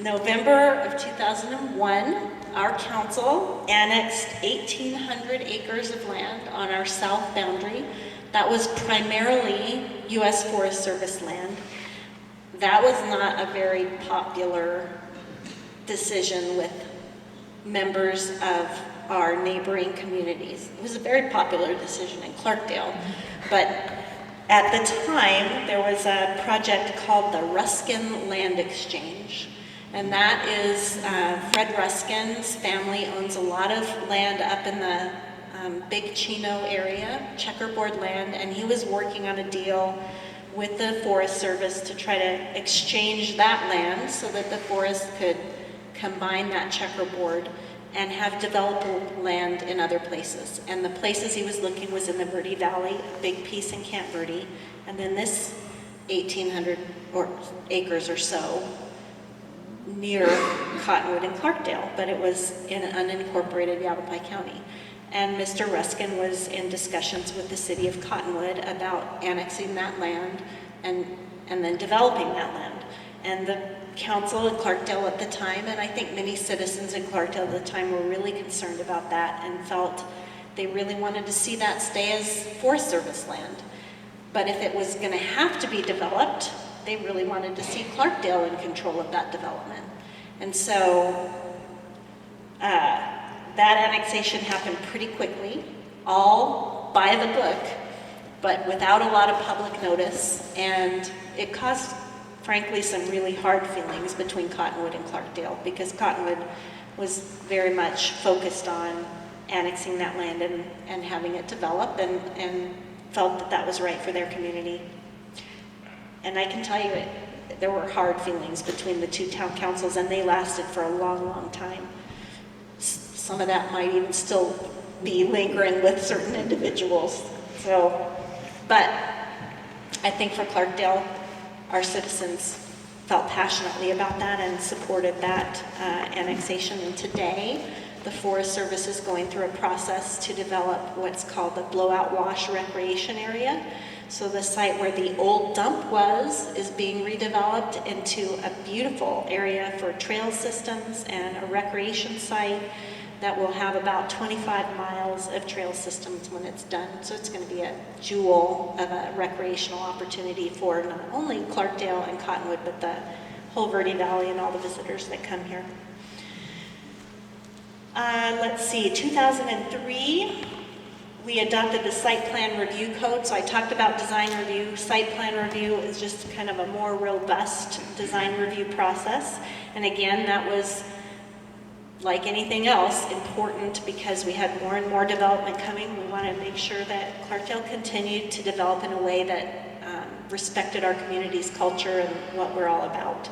November of 2001, our council annexed 1,800 acres of land on our south boundary. That was primarily U.S. Forest Service land. That was not a very popular decision with members of our neighboring communities. It was a very popular decision in Clarkdale, but at the time there was a project called the Ruskin Land Exchange, and that is Fred Ruskin's family owns a lot of land up in the Big Chino area, checkerboard land, and he was working on a deal with the Forest Service to try to exchange that land so that the forest could combine that checkerboard and have developable land in other places. And the places he was looking was in the Verde Valley, a big piece in Camp Verde, and then this 1,800 acres or so near Cottonwood and Clarkdale, but it was in unincorporated Yavapai County. And Mr. Ruskin was in discussions with the city of Cottonwood about annexing that land and then developing that land. And the council in Clarkdale at the time, and I think many citizens in Clarkdale at the time, were really concerned about that and felt they really wanted to see that stay as Forest Service land. But if it was going to have to be developed, they really wanted to see Clarkdale in control of that development. And so that annexation happened pretty quickly, all by the book, but without a lot of public notice, and it caused, frankly, some really hard feelings between Cottonwood and Clarkdale, because Cottonwood was very much focused on annexing that land and having it develop, and felt that that was right for their community. And I can tell you, there were hard feelings between the two town councils, and they lasted for a long, long time. Some of that might even still be lingering with certain individuals. So, but I think for Clarkdale, our citizens felt passionately about that and supported that annexation. And today, the Forest Service is going through a process to develop what's called the Blowout Wash Recreation Area. So the site where the old dump was is being redeveloped into a beautiful area for trail systems and a recreation site that will have about 25 miles of trail systems when it's done. So it's going to be a jewel of a recreational opportunity for not only Clarkdale and Cottonwood, but the whole Verde Valley and all the visitors that come here. Let's see, 2003, we adopted the site plan review code. So I talked about design review. Site plan review is just kind of a more robust design review process. And again, that was, like anything else, important because we had more and more development coming. We wanted to make sure that Clarkdale continued to develop in a way that respected our community's culture and what we're all about.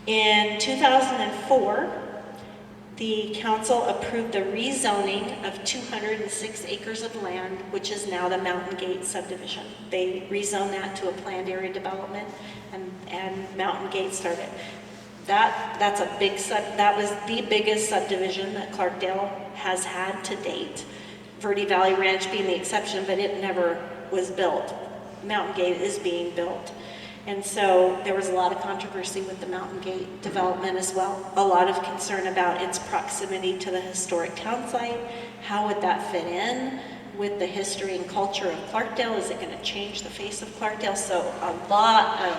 In 2004, the council approved the rezoning of 206 acres of land, which is now the Mountain Gate subdivision. They rezoned that to a planned area development, and Mountain Gate started. That was the biggest subdivision that Clarkdale has had to date. Verde Valley Ranch being the exception, but it never was built. Mountain Gate is being built. And so there was a lot of controversy with the Mountain Gate development as well. A lot of concern about its proximity to the historic town site. How would that fit in with the history and culture of Clarkdale? Is it going to change the face of Clarkdale? So a lot of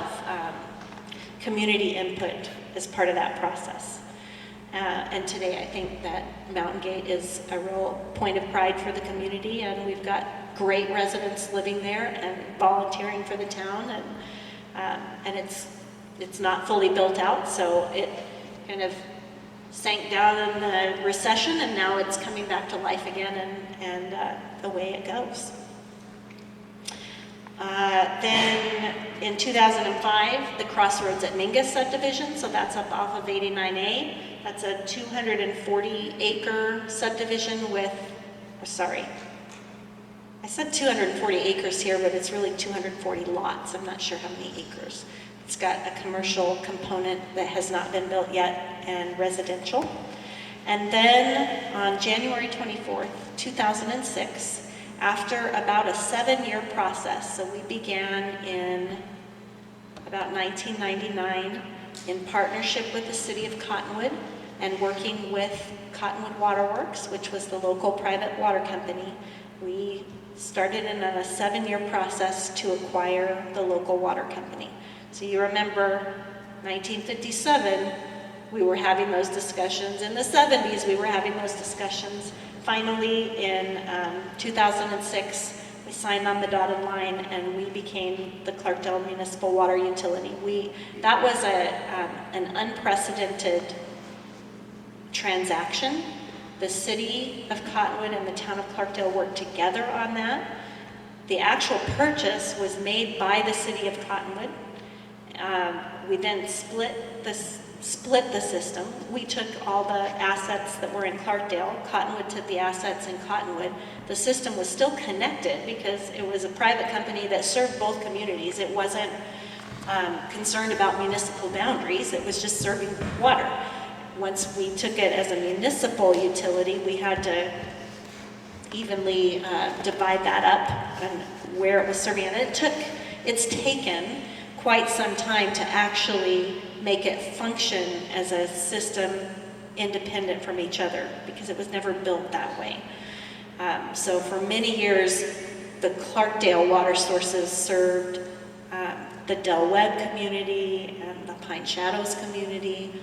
community input is part of that process. And today I think that Mountain Gate is a real point of pride for the community, and we've got great residents living there and volunteering for the town, and it's not fully built out, so it kind of sank down in the recession, and now it's coming back to life again, and away it goes. Then in 2005, the Crossroads at Mingus subdivision, so that's up off of 89A. That's a 240-acre subdivision with, sorry, I said 240 acres here, but it's really 240 lots. I'm not sure how many acres. It's got a commercial component that has not been built yet and residential. And then on January 24th, 2006, after about a 7-year process, so we began in about 1999 in partnership with the city of Cottonwood and working with Cottonwood Waterworks, which was the local private water company. We started in a 7-year process to acquire the local water company. So you remember 1957, we were having those discussions. In the 70s, we were having those discussions. Finally, in 2006, we signed on the dotted line and we became the Clarkdale Municipal Water Utility. That was an unprecedented transaction. The city of Cottonwood and the town of Clarkdale worked together on that. The actual purchase was made by the city of Cottonwood. We then split the system. We took all the assets that were in Clarkdale. Cottonwood took the assets in Cottonwood. The system was still connected because it was a private company that served both communities. It wasn't concerned about municipal boundaries. It was just serving water. Once we took it as a municipal utility, we had to evenly divide that up and where it was serving. And it's taken quite some time to actually make it function as a system independent from each other because it was never built that way. So for many years, the Clarkdale water sources served the Del Webb community and the Pine Shadows community.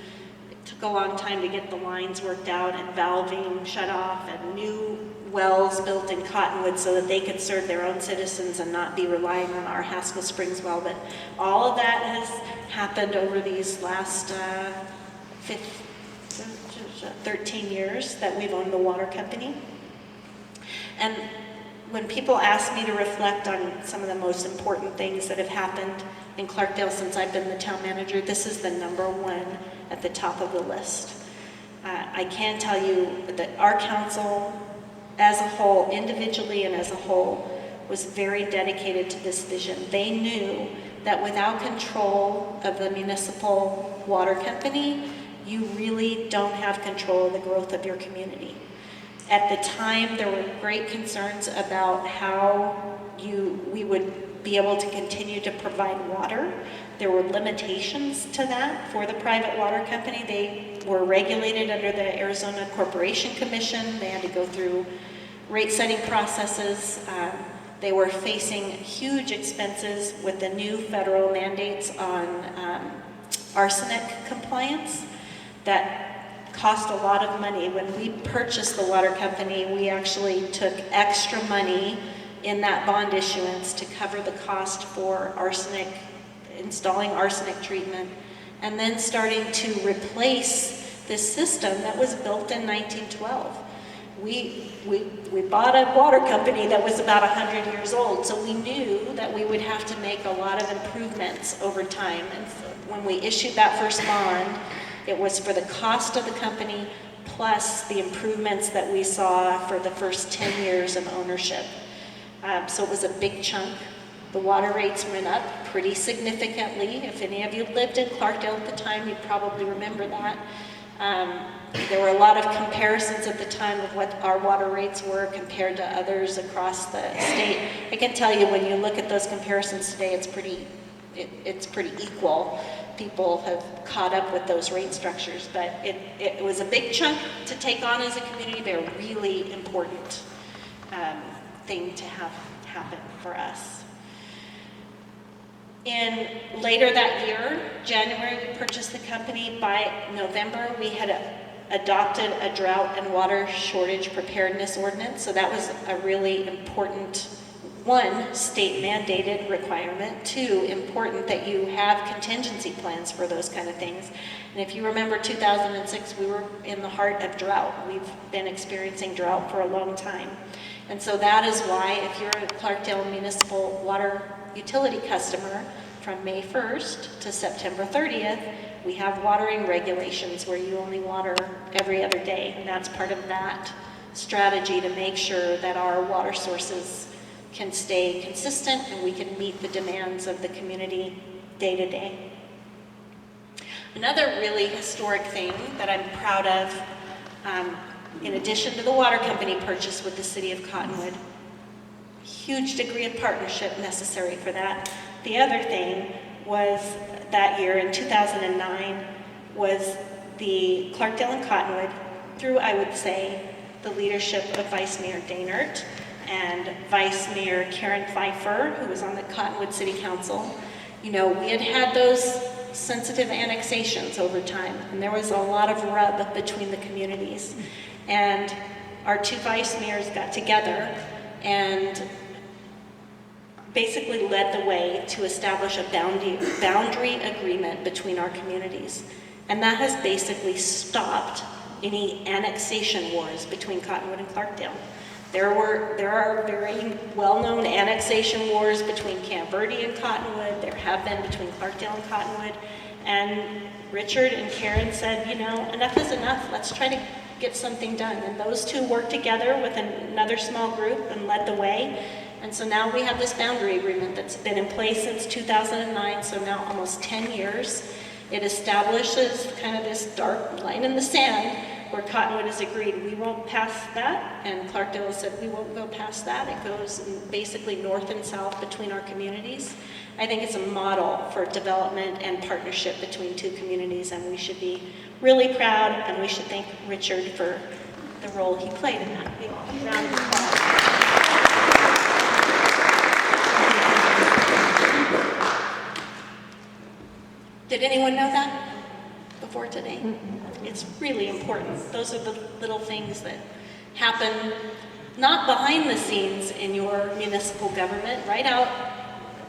It took a long time to get the lines worked out and valving shut off and new wells built in Cottonwood so that they could serve their own citizens and not be relying on our Haskell Springs well. But all of that has happened over these last 13 years that we've owned the water company. And when people ask me to reflect on some of the most important things that have happened in Clarkdale since I've been the town manager, this is the number one at the top of the list. I can tell you that our council as a whole, individually and as a whole, was very dedicated to this vision. They knew that without control of the municipal water company, you really don't have control of the growth of your community. At the time, there were great concerns about how we would be able to continue to provide water. There were limitations to that for the private water company. They were regulated under the Arizona Corporation Commission. They had to go through rate-setting processes. They were facing huge expenses with the new federal mandates on arsenic compliance that cost a lot of money. When we purchased the water company, we actually took extra money in that bond issuance to cover the cost for arsenic, installing arsenic treatment, and then starting to replace this system that was built in 1912. we bought a water company that was about 100 years old, so we knew that we would have to make a lot of improvements over time. And so when we issued that first bond, it was for the cost of the company plus the improvements that we saw for the first 10 years of ownership. So it was a big chunk. The water rates went up pretty significantly. If any of you lived in Clarkdale at the time, you probably remember that. There were a lot of comparisons at the time of what our water rates were compared to others across the state. I can tell you, when you look at those comparisons today, it's pretty equal. People have caught up with those rate structures, but it was a big chunk to take on as a community, but a really important thing to have happen for us. Later that year, January, we purchased the company. By November, we had adopted a drought and water shortage preparedness ordinance. So that was a really important, one, state mandated requirement, two, important that you have contingency plans for those kind of things. And if you remember 2006, we were in the heart of drought. We've been experiencing drought for a long time. And so that is why, if you're a Clarkdale municipal water utility customer, from May 1st to September 30th, we have watering regulations where you only water every other day. And that's part of that strategy to make sure that our water sources can stay consistent and we can meet the demands of the community day to day. Another really historic thing that I'm proud of, in addition to the water company purchase with the City of Cottonwood, huge degree of partnership necessary for that. The other thing was that year in 2009 was the Clarkdale and Cottonwood, through, I would say, the leadership of Vice Mayor Daynert and Vice Mayor Karen Pfeiffer, who was on the Cottonwood City Council. You know, we had those sensitive annexations over time, and there was a lot of rub between the communities. And our two vice mayors got together and basically led the way to establish a boundary agreement between our communities. And that has basically stopped any annexation wars between Cottonwood and Clarkdale. There are very well-known annexation wars between Camp Verde and Cottonwood. There have been between Clarkdale and Cottonwood. And Richard and Karen said, you know, enough is enough. Let's try to get something done. And those two worked together with another small group and led the way. And so now we have this boundary agreement that's been in place since 2009, so now almost 10 years. It establishes kind of this dark line in the sand where Cottonwood has agreed we won't pass that, and Clarkdale has said we won't go past that. It goes basically north and south between our communities. I think it's a model for development and partnership between two communities, and we should be really proud, and we should thank Richard for the role he played in that. A round of applause. Did anyone know that before today? Mm-hmm. It's really important. Those are the little things that happen not behind the scenes in your municipal government, right out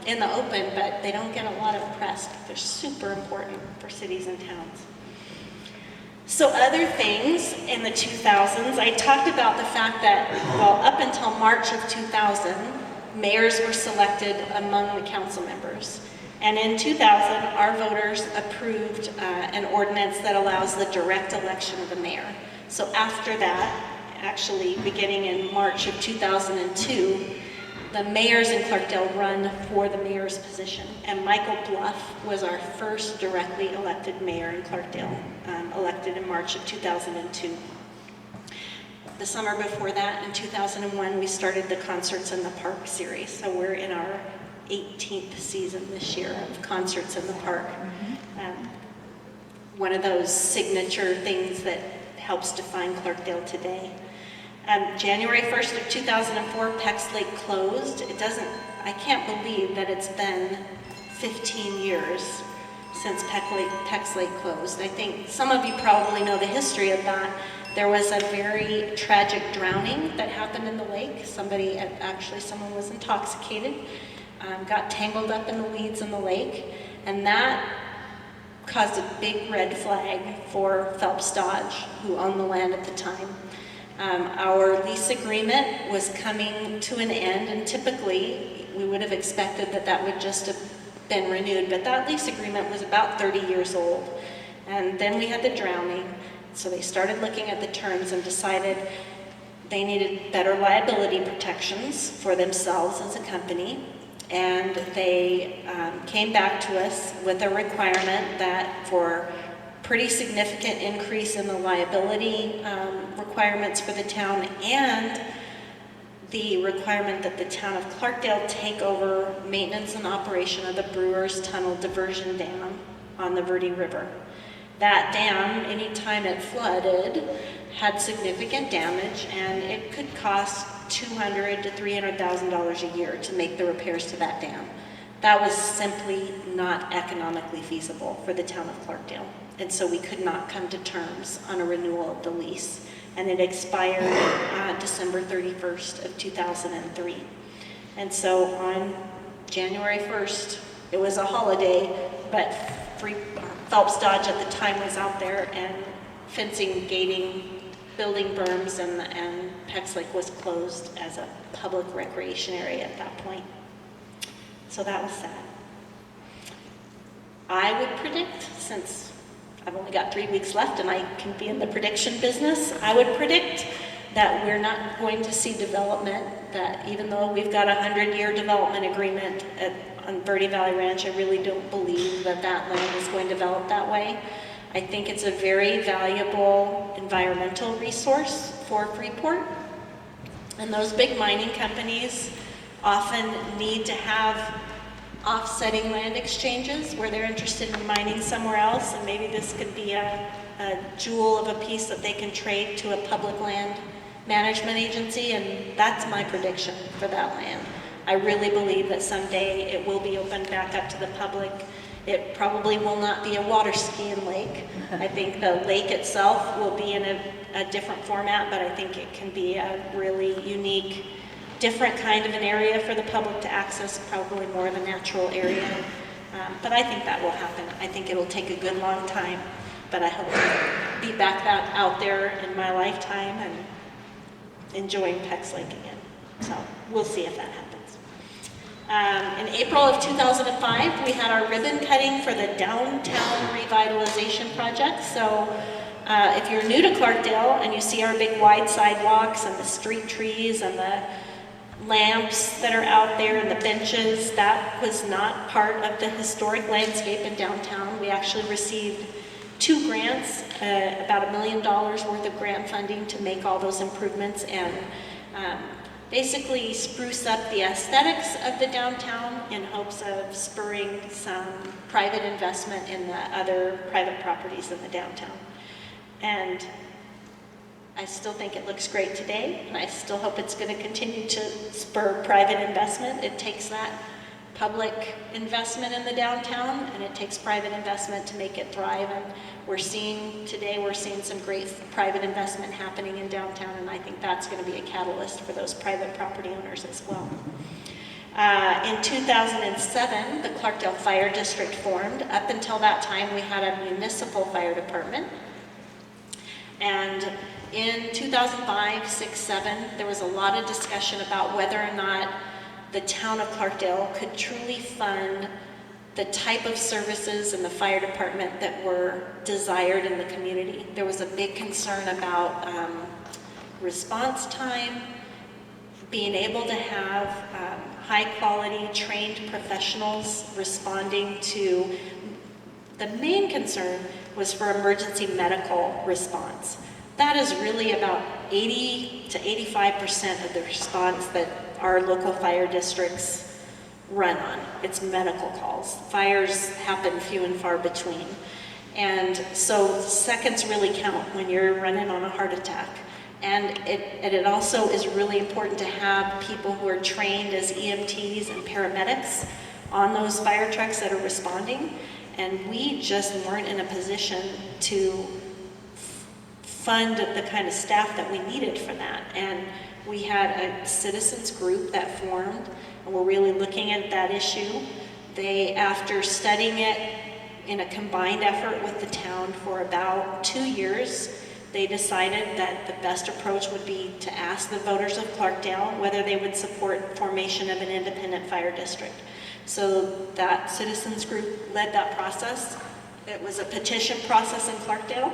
in the open, but they don't get a lot of press. They're super important for cities and towns. So other things in the 2000s, I talked about the fact that, well, up until March of 2000, mayors were selected among the council members. And in 2000, our voters approved an ordinance that allows the direct election of the mayor. So after that, actually beginning in March of 2002, the mayors in Clarkdale run for the mayor's position. And Michael Bluff was our first directly elected mayor in Clarkdale, elected in March of 2002. The summer before that, in 2001, we started the Concerts in the Park series. So we're in our 18th season this year of Concerts in the Park. One of those signature things that helps define Clarkdale today. January 1st of 2004, Peck's Lake closed. I can't believe that it's been 15 years since Peck's Lake closed. I think some of you probably know the history of that. There was a very tragic drowning that happened in the lake. Someone was intoxicated, got tangled up in the weeds in the lake, and that caused a big red flag for Phelps Dodge, who owned the land at the time. Our lease agreement was coming to an end, and typically we would have expected that that would just have been renewed, but that lease agreement was about 30 years old. And then we had the drowning, so they started looking at the terms and decided they needed better liability protections for themselves as a company. And they came back to us with a requirement that for pretty significant increase in the liability requirements for the town, and the requirement that the town of Clarkdale take over maintenance and operation of the Brewers Tunnel Diversion Dam on the Verde River. That dam, anytime it flooded, had significant damage, and it could cost $200,000 to $300,000 a year to make the repairs to that dam. That was simply not economically feasible for the town of Clarkdale. And so we could not come to terms on a renewal of the lease. And it expired December 31st of 2003. And so on January 1st, it was a holiday, but Phelps Dodge at the time was out there and fencing, gating, building berms, and Pex Lake was closed as a public recreation area at that point. So that was sad. I would predict, since I've only got 3 weeks left and I can be in the prediction business, I would predict that we're not going to see development, that even though we've got a 100-year development agreement on Verde Valley Ranch, I really don't believe that that land is going to develop that way. I think it's a very valuable environmental resource for Freeport. And those big mining companies often need to have offsetting land exchanges where they're interested in mining somewhere else, and maybe this could be a jewel of a piece that they can trade to a public land management agency, and that's my prediction for that land. I really believe that someday it will be opened back up to the public. It probably will not be a water skiing lake. I think the lake itself will be in a different format, but I think it can be a really unique, different kind of an area for the public to access, probably more of a natural area. But I think that will happen. I think it'll take a good long time, but I hope to be back out there in my lifetime and enjoying Pex Lake again. So we'll see if that happens. In April of 2005, we had our ribbon cutting for the downtown revitalization project. So if you're new to Clarkdale and you see our big wide sidewalks and the street trees and the lamps that are out there and the benches, that was not part of the historic landscape in downtown. We actually received 2 grants, about $1 million worth of grant funding to make all those improvements and basically spruce up the aesthetics of the downtown in hopes of spurring some private investment in the other private properties in the downtown. And I still think it looks great today, and I still hope it's going to continue to spur private investment. It takes that public investment in the downtown, and it takes private investment to make it thrive. And we're seeing some great private investment happening in downtown, and I think that's going to be a catalyst for those private property owners as well. In 2007, the Clarkdale Fire District formed. Up until that time, we had a municipal fire department. And in 2005, 6, 7, there was a lot of discussion about whether or not the town of Clarkdale could truly fund the type of services in the fire department that were desired in the community. There was a big concern about response time, being able to have high-quality, trained professionals responding to. The main concern was for emergency medical response. That is really about 80 to 85% of the response that our local fire districts run on. It's medical calls. Fires happen few and far between. And so seconds really count when you're running on a heart attack. And it also is really important to have people who are trained as EMTs and paramedics on those fire trucks that are responding. And we just weren't in a position to fund the kind of staff that we needed for that. And we had a citizens group that formed, and we're really looking at that issue. They, after studying it in a combined effort with the town for about 2 years, they decided that the best approach would be to ask the voters of Clarkdale whether they would support formation of an independent fire district. So that citizens group led that process. It was a petition process in Clarkdale,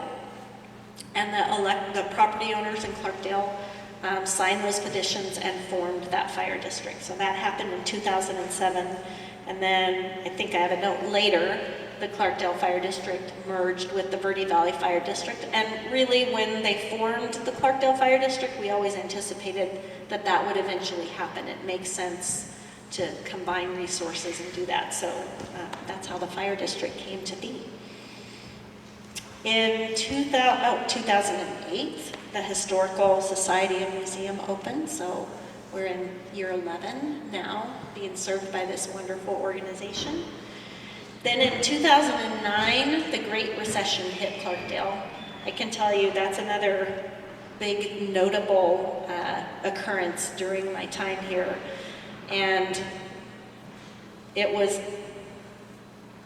and the property owners in Clarkdale signed those petitions and formed that fire district. So that happened in 2007. And then I think I have a note later, the Clarkdale Fire District merged with the Verde Valley Fire District. And really when they formed the Clarkdale Fire District, we always anticipated that that would eventually happen. It makes sense to combine resources and do that. So that's how the fire district came to be. In 2008, the Historical Society and Museum opened, so we're in year 11 now, being served by this wonderful organization. Then in 2009, the Great Recession hit Clarkdale. I can tell you that's another big notable occurrence during my time here. And it was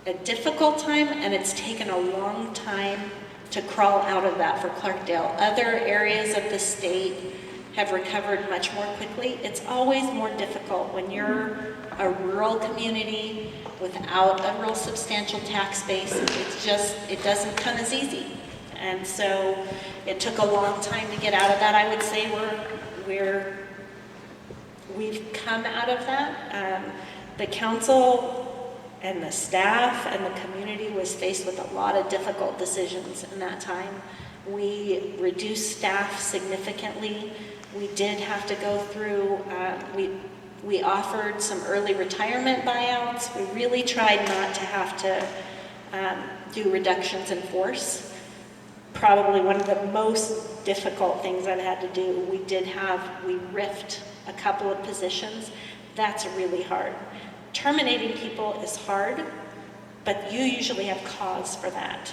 a difficult time, and it's taken a long time to crawl out of that for Clarkdale. Other areas of the state have recovered much more quickly. It's always more difficult when you're a rural community without a real substantial tax base. It doesn't come as easy. And so it took a long time to get out of that. I would say we've come out of that. The council and the staff and the community was faced with a lot of difficult decisions in that time. We reduced staff significantly. We did have to go through, we offered some early retirement buyouts. We really tried not to have to do reductions in force. Probably one of the most difficult things I've had to do, we riffed a couple of positions. That's really hard. Terminating people is hard, but you usually have cause for that.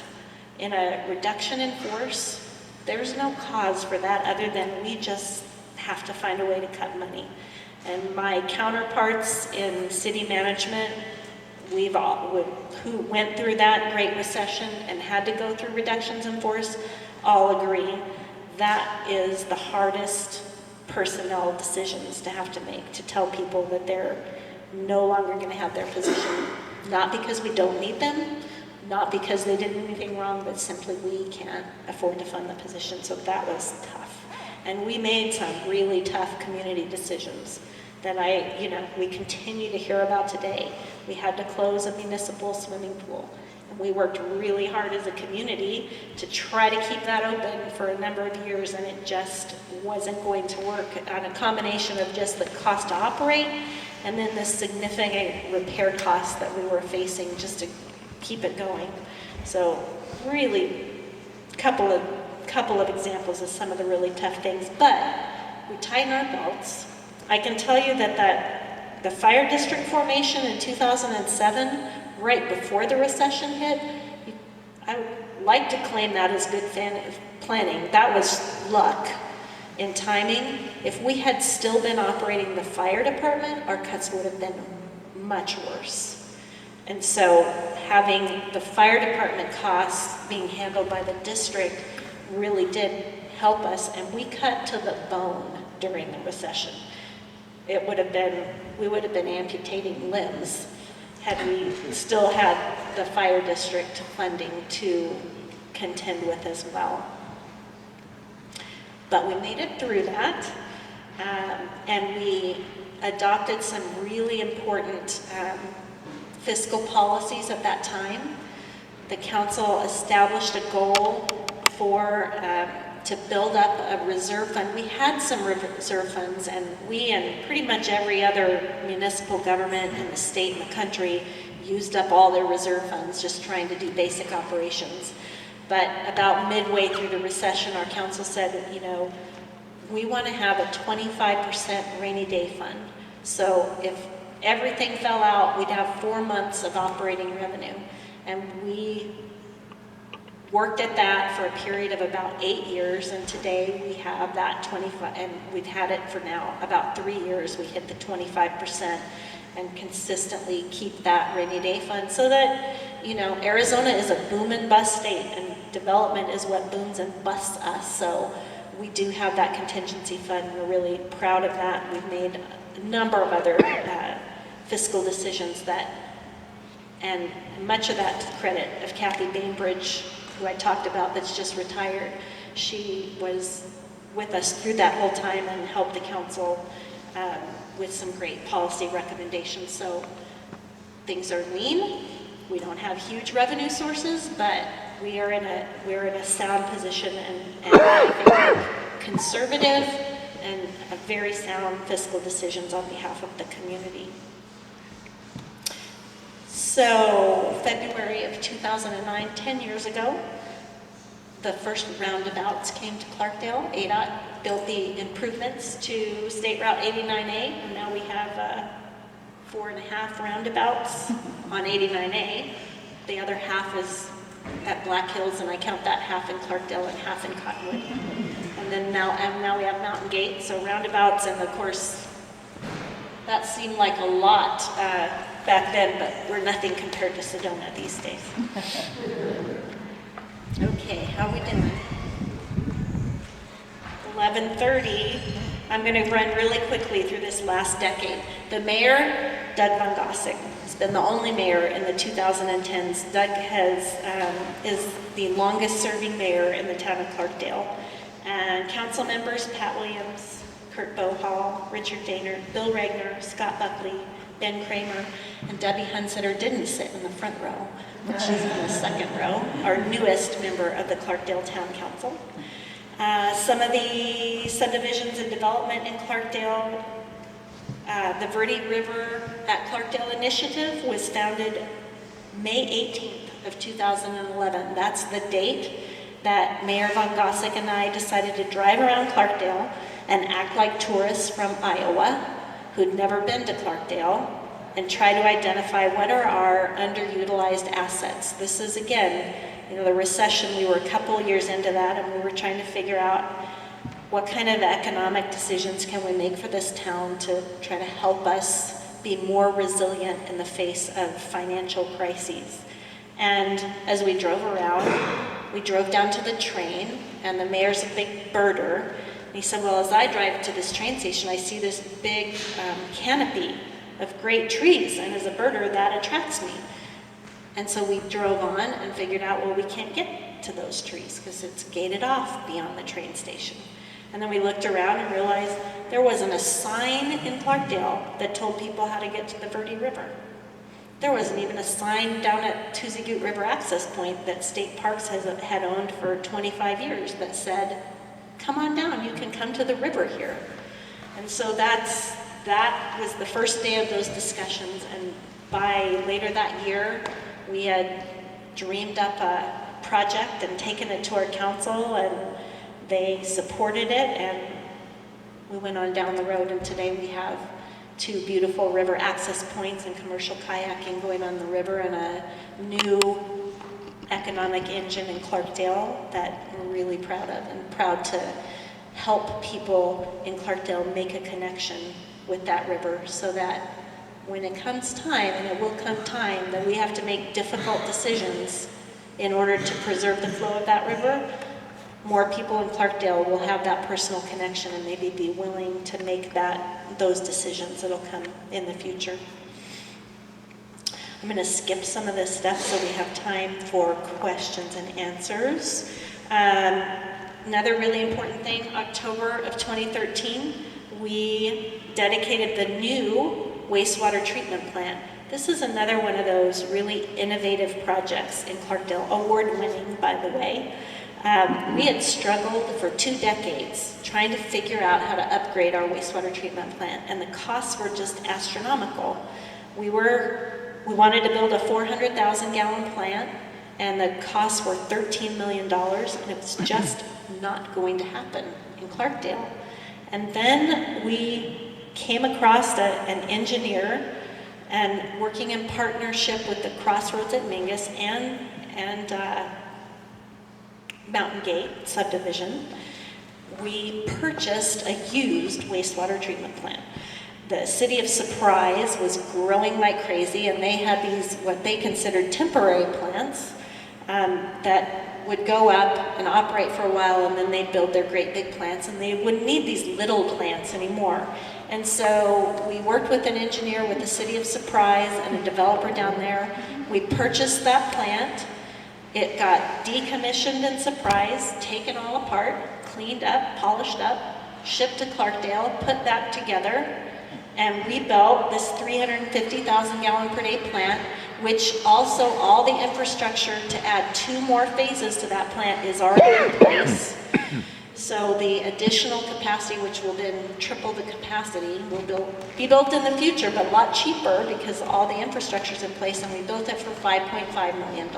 In a reduction in force, there's no cause for that other than we just have to find a way to cut money. And my counterparts in city management, who went through that Great Recession and had to go through reductions in force, all agree that is the hardest personnel decisions to have to make, to tell people that they're no longer going to have their position, not because we don't need them, not because they did anything wrong, but simply we can't afford to fund the position. So that was tough. And we made some really tough community decisions that we continue to hear about today. We had to close a municipal swimming pool. And we worked really hard as a community to try to keep that open for a number of years, and it just wasn't going to work on a combination of just the cost to operate and then the significant repair costs that we were facing just to keep it going. So really, couple of examples of some of the really tough things, but we tighten our belts. I can tell you that the fire district formation in 2007, right before the recession hit, I would like to claim that as good planning. That was luck in timing. If we had still been operating the fire department, our cuts would have been much worse. And so having the fire department costs being handled by the district really did help us, and we cut to the bone during the recession. We would have been amputating limbs had we still had the fire district funding to contend with as well. But we made it through that, and we adopted some really important fiscal policies at that time. The council established a goal to build up a reserve fund. We had some reserve funds, and we and pretty much every other municipal government in the state and the country used up all their reserve funds just trying to do basic operations. But about midway through the recession, our council said, we want to have a 25% rainy day fund. So if everything fell out, we'd have 4 months of operating revenue. And we worked at that for a period of about 8 years, and today we have that 25, and we've had it for now about 3 years. We hit the 25% and consistently keep that rainy day fund so that, Arizona is a boom and bust state, and development is what booms and busts us. So we do have that contingency fund. We're really proud of that. We've made a number of other fiscal decisions and much of that to the credit of Kathy Bainbridge, who I talked about, that's just retired. She was with us through that whole time and helped the council with some great policy recommendations. So things are lean. We don't have huge revenue sources, but we're in a sound position and having conservative and a very sound fiscal decisions on behalf of the community. So February of 2009, 10 years ago, the first roundabouts came to Clarkdale. ADOT built the improvements to State Route 89A, and now we have 4.5 roundabouts on 89A. The other half is at Black Hills, and I count that half in Clarkdale and half in Cottonwood. And then now we have Mountain Gate, so roundabouts, and of course, that seemed like a lot back then, but we're nothing compared to Sedona these days. Okay, how are we doing? 11:30. I'm going to run really quickly through this last decade. The mayor, Doug Van Gossek, has been the only mayor in the 2010s. Doug is the longest serving mayor in the town of Clarkdale. And council members, Pat Williams, Kurt Bohall, Richard Daynard, Bill Regner, Scott Buckley, Ben Kramer, and Debbie Hunsetter didn't sit in the front row, but she's in the second row, our newest member of the Clarkdale Town Council. Some of the subdivisions and development in Clarkdale, the Verde River at Clarkdale Initiative was founded May 18th of 2011. That's the date that Mayor Van Gossek and I decided to drive around Clarkdale and act like tourists from Iowa who'd never been to Clarkdale and try to identify what are our underutilized assets. This is, again, the recession. We were a couple years into that, and we were trying to figure out what kind of economic decisions can we make for this town to try to help us be more resilient in the face of financial crises. And as we drove around, we drove down to the train, and the mayor's a big birder. And he said, well, as I drive to this train station, I see this big canopy of great trees, and as a birder, that attracts me. And so we drove on and figured out, well, we can't get to those trees because it's gated off beyond the train station. And then we looked around and realized there wasn't a sign in Clarkdale that told people how to get to the Verde River. There wasn't even a sign down at Tuesday Gute River Access Point that State Parks had owned for 25 years that said, come on down, you can come to the river here. And so that was the first day of those discussions, and by later that year, we had dreamed up a project and taken it to our council, and they supported it, and we went on down the road, and today we have 2 beautiful river access points and commercial kayaking going on the river, and a new economic engine in Clarkdale that we're really proud of, and proud to help people in Clarkdale make a connection with that river, so that when it comes time, and it will come time, that we have to make difficult decisions in order to preserve the flow of that river, more people in Clarkdale will have that personal connection and maybe be willing to make those decisions that'll come in the future. I'm going to skip some of this stuff so we have time for questions and answers. Another really important thing, October of 2013, we dedicated the new wastewater treatment plant. This is another one of those really innovative projects in Clarkdale, award-winning, by the way. We had struggled for 2 decades trying to figure out how to upgrade our wastewater treatment plant, and the costs were just astronomical. We wanted to build a 400,000 gallon plant, and the costs were $13 million, and it was just not going to happen in Clarkdale. And then we came across an engineer, and working in partnership with the Crossroads at Mingus and Mountain Gate subdivision, we purchased a used wastewater treatment plant. The city of Surprise was growing like crazy, and they had these, what they considered temporary plants that would go up and operate for a while, and then they'd build their great big plants, and they wouldn't need these little plants anymore. And so we worked with an engineer with the city of Surprise and a developer down there. We purchased that plant. It got decommissioned in Surprise, taken all apart, cleaned up, polished up, shipped to Clarkdale, put that together, and we built this 350,000 gallon per day plant, which also all the infrastructure to add 2 more phases to that plant is already in place. So the additional capacity, which will then triple the capacity, will be built in the future, but a lot cheaper because all the infrastructure is in place, and we built it for $5.5 million.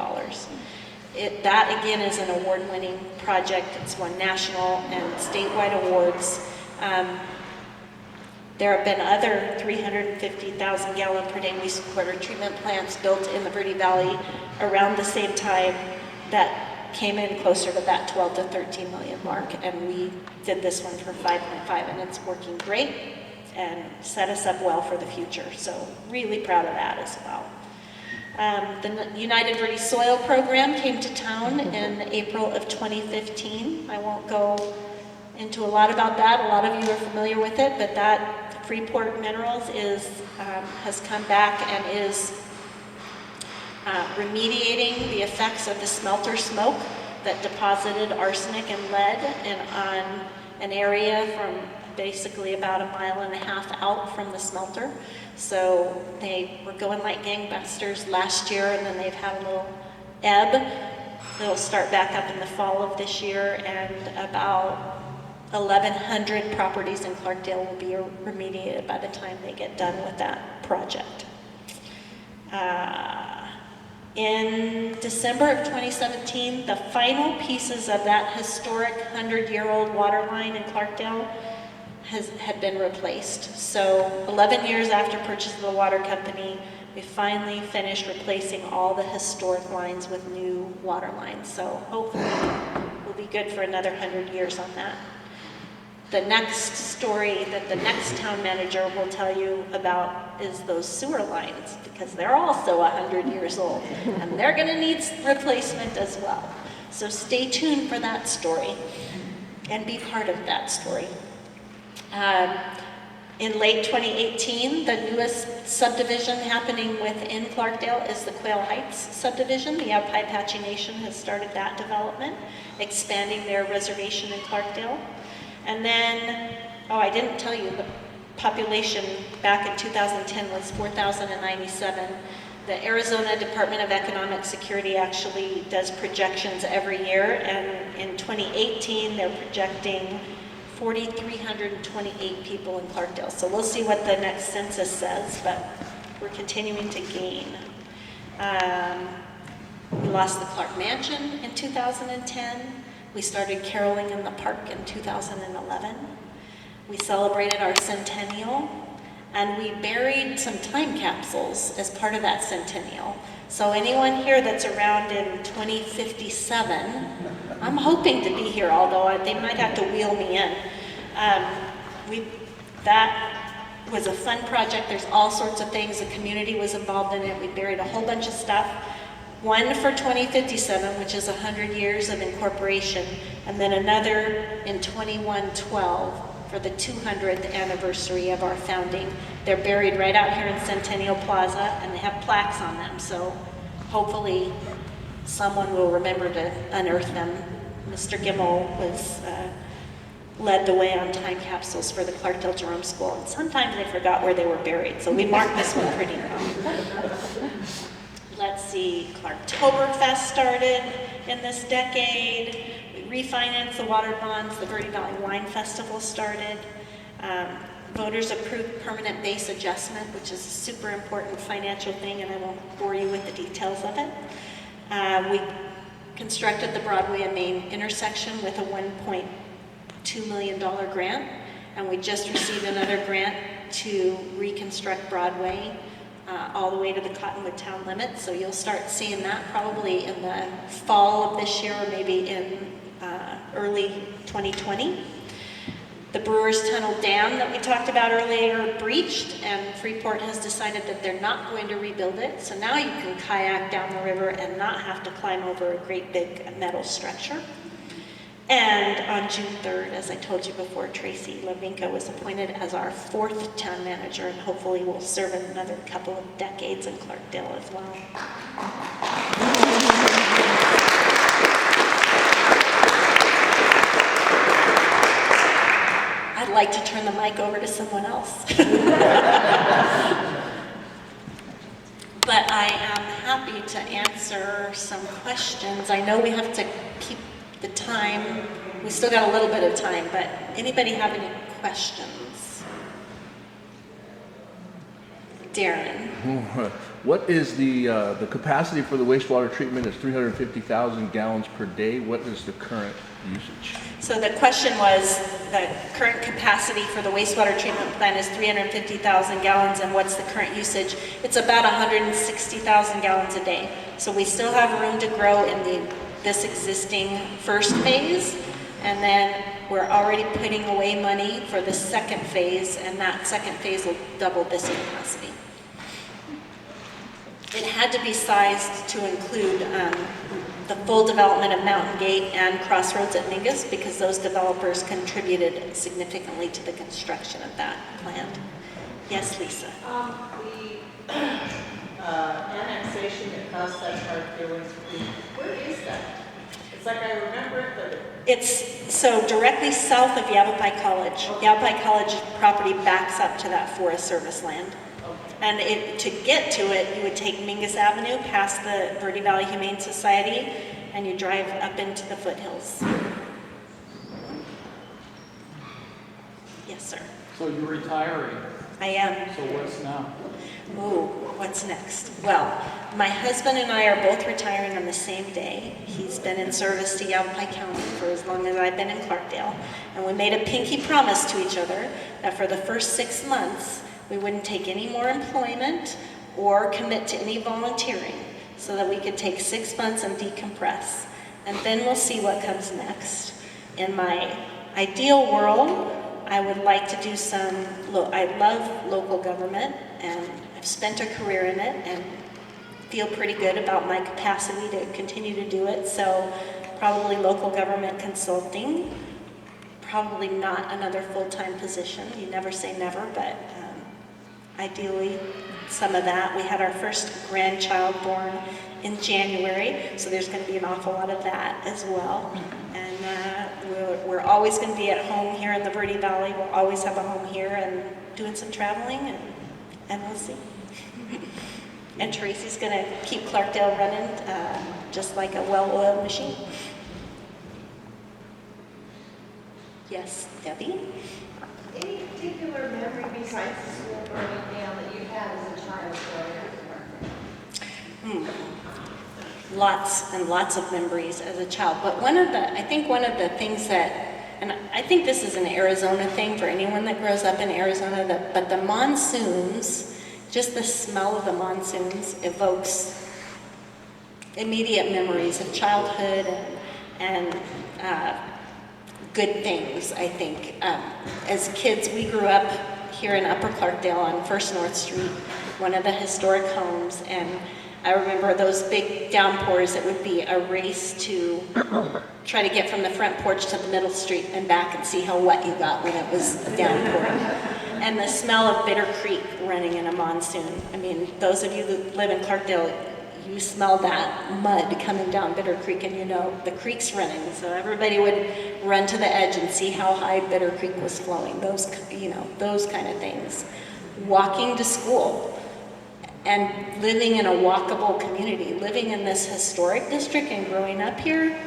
That again is an award-winning project. It's won national and statewide awards. There have been other 350,000 gallon per day wastewater treatment plants built in the Verde Valley around the same time that came in closer to that 12 to 13 million mark, and we did this one for 5.5, and it's working great and set us up well for the future. So really proud of that as well. The United Verde Soil Program came to town in April of 2015. I won't go into a lot about that. A lot of you are familiar with it, but that Freeport Minerals has come back and is remediating the effects of the smelter smoke that deposited arsenic and lead on an area from basically about 1.5 miles out from the smelter. So they were going like gangbusters last year, and then they've had a little ebb. They'll start back up in the fall of this year, and about 1,100 properties in Clarkdale will be remediated by the time they get done with that project. In December of 2017, the final pieces of that historic 100-year-old water line in Clarkdale had been replaced. So 11 years after purchase of the water company, we finally finished replacing all the historic lines with new water lines. So hopefully we'll be good for another 100 years on that. The next story that the next town manager will tell you about is those sewer lines, because they're also 100 years old, and they're going to need replacement as well. So stay tuned for that story and be part of that story. In late 2018, the newest subdivision happening within Clarkdale is the Quail Heights subdivision. The Yavapai Apache Nation has started that development, expanding their reservation in Clarkdale. And then, I didn't tell you, the population back in 2010 was 4,097. The Arizona Department of Economic Security actually does projections every year, and in 2018 they're projecting 4,328 people in Clarkdale. So we'll see what the next census says, but we're continuing to gain. We lost the Clark Mansion in 2010. We started caroling in the park in 2011. We celebrated our centennial, and we buried some time capsules as part of that centennial. So anyone here that's around in 2057, I'm hoping to be here, although they might have to wheel me in. That was a fun project. There's all sorts of things. The community was involved in it. We buried a whole bunch of stuff. One for 2057, which is 100 years of incorporation, and then another in 2112 for the 200th anniversary of our founding. They're buried right out here in Centennial Plaza, and they have plaques on them, so hopefully someone will remember to unearth them. Mr. Gimmel led the way on time capsules for the Clarkdale Jerome School, and sometimes they forgot where they were buried, so we marked this one pretty well. Let's see, Clarktoberfest started in this decade. We refinanced the water bonds. The Verde Valley Wine Festival started. Voters approved permanent base adjustment, which is a super important financial thing, and I won't bore you with the details of it. We constructed the Broadway and Main intersection with a $1.2 million grant, and we just received another grant to reconstruct Broadway all the way to the Cottonwood town limit. So you'll start seeing that probably in the fall of this year, or maybe in early 2020. The Brewers Tunnel Dam that we talked about earlier breached, and Freeport has decided that they're not going to rebuild it. So now you can kayak down the river and not have to climb over a great big metal structure. And on June 3rd, as I told you before, Tracy Lavinka was appointed as our 4th town manager, and hopefully will serve another couple of decades in Clarkdale as well. I'd like to turn the mic over to someone else. But I am happy to answer some questions. I know we have to keep the time. We still got a little bit of time, but anybody have any questions? Darren. What is the capacity for the wastewater treatment is 350,000 gallons per day. What is the current usage? So the question was, the current capacity for the wastewater treatment plant is 350,000 gallons, and what's the current usage? It's about 160,000 gallons a day. So we still have room to grow in this existing first phase, and then we're already putting away money for the second phase, and that second phase will double this capacity. It had to be sized to include the full development of Mountain Gate and Crossroads at Mingus, because those developers contributed significantly to the construction of that plant. Yes, Lisa? The annexation that cost that Clarkdale, where is that? It's like I remember it, but It's so directly south of Yavapai College. Okay. Yavapai College property backs up to that Forest Service land. And to get to it, you would take Mingus Avenue past the Verde Valley Humane Society, and you drive up into the foothills. Yes, sir. So you're retiring, I am. so what's now? Ooh, what's next? Well, my husband and I are both retiring on the same day. He's been in service to Yavapai County for as long as I've been in Clarkdale. And we made a pinky promise to each other that for the first 6 months, we wouldn't take any more employment or commit to any volunteering, so that we could take 6 months and decompress. And then we'll see what comes next. In my ideal world, I would like to do I love local government, and I've spent a career in it and feel pretty good about my capacity to continue to do it. So probably local government consulting, probably not another full-time position. You never say never, but ideally some of that. We had our first grandchild born in January, so there's going to be an awful lot of that as well. And we're always going to be at home here in the Verde Valley. We'll always have a home here, and doing some traveling, and we'll see. And Tracy's going to keep Clarkdale running just like a well-oiled machine. Yes, Debbie? any particular memory besides the school burning down that you had as a child growing up? Lots and lots of memories as a child. But I think one of the things that, and I think this is an Arizona thing for anyone that grows up in Arizona, but the monsoons, just the smell of the monsoons evokes immediate memories of childhood and good things, I think. As kids, we grew up here in Upper Clarkdale on First North Street, one of the historic homes, and I remember those big downpours. It would be a race to try to get from the front porch to the middle street and back and see how wet you got when it was downpouring. And the smell of Bitter Creek running in a monsoon. I mean, those of you that live in Clarkdale, you smell that mud coming down Bitter Creek, and you know the creek's running. So everybody would run to the edge and see how high Bitter Creek was flowing. Those kind of things. Walking to school. And living in a walkable community, living in this historic district and growing up here,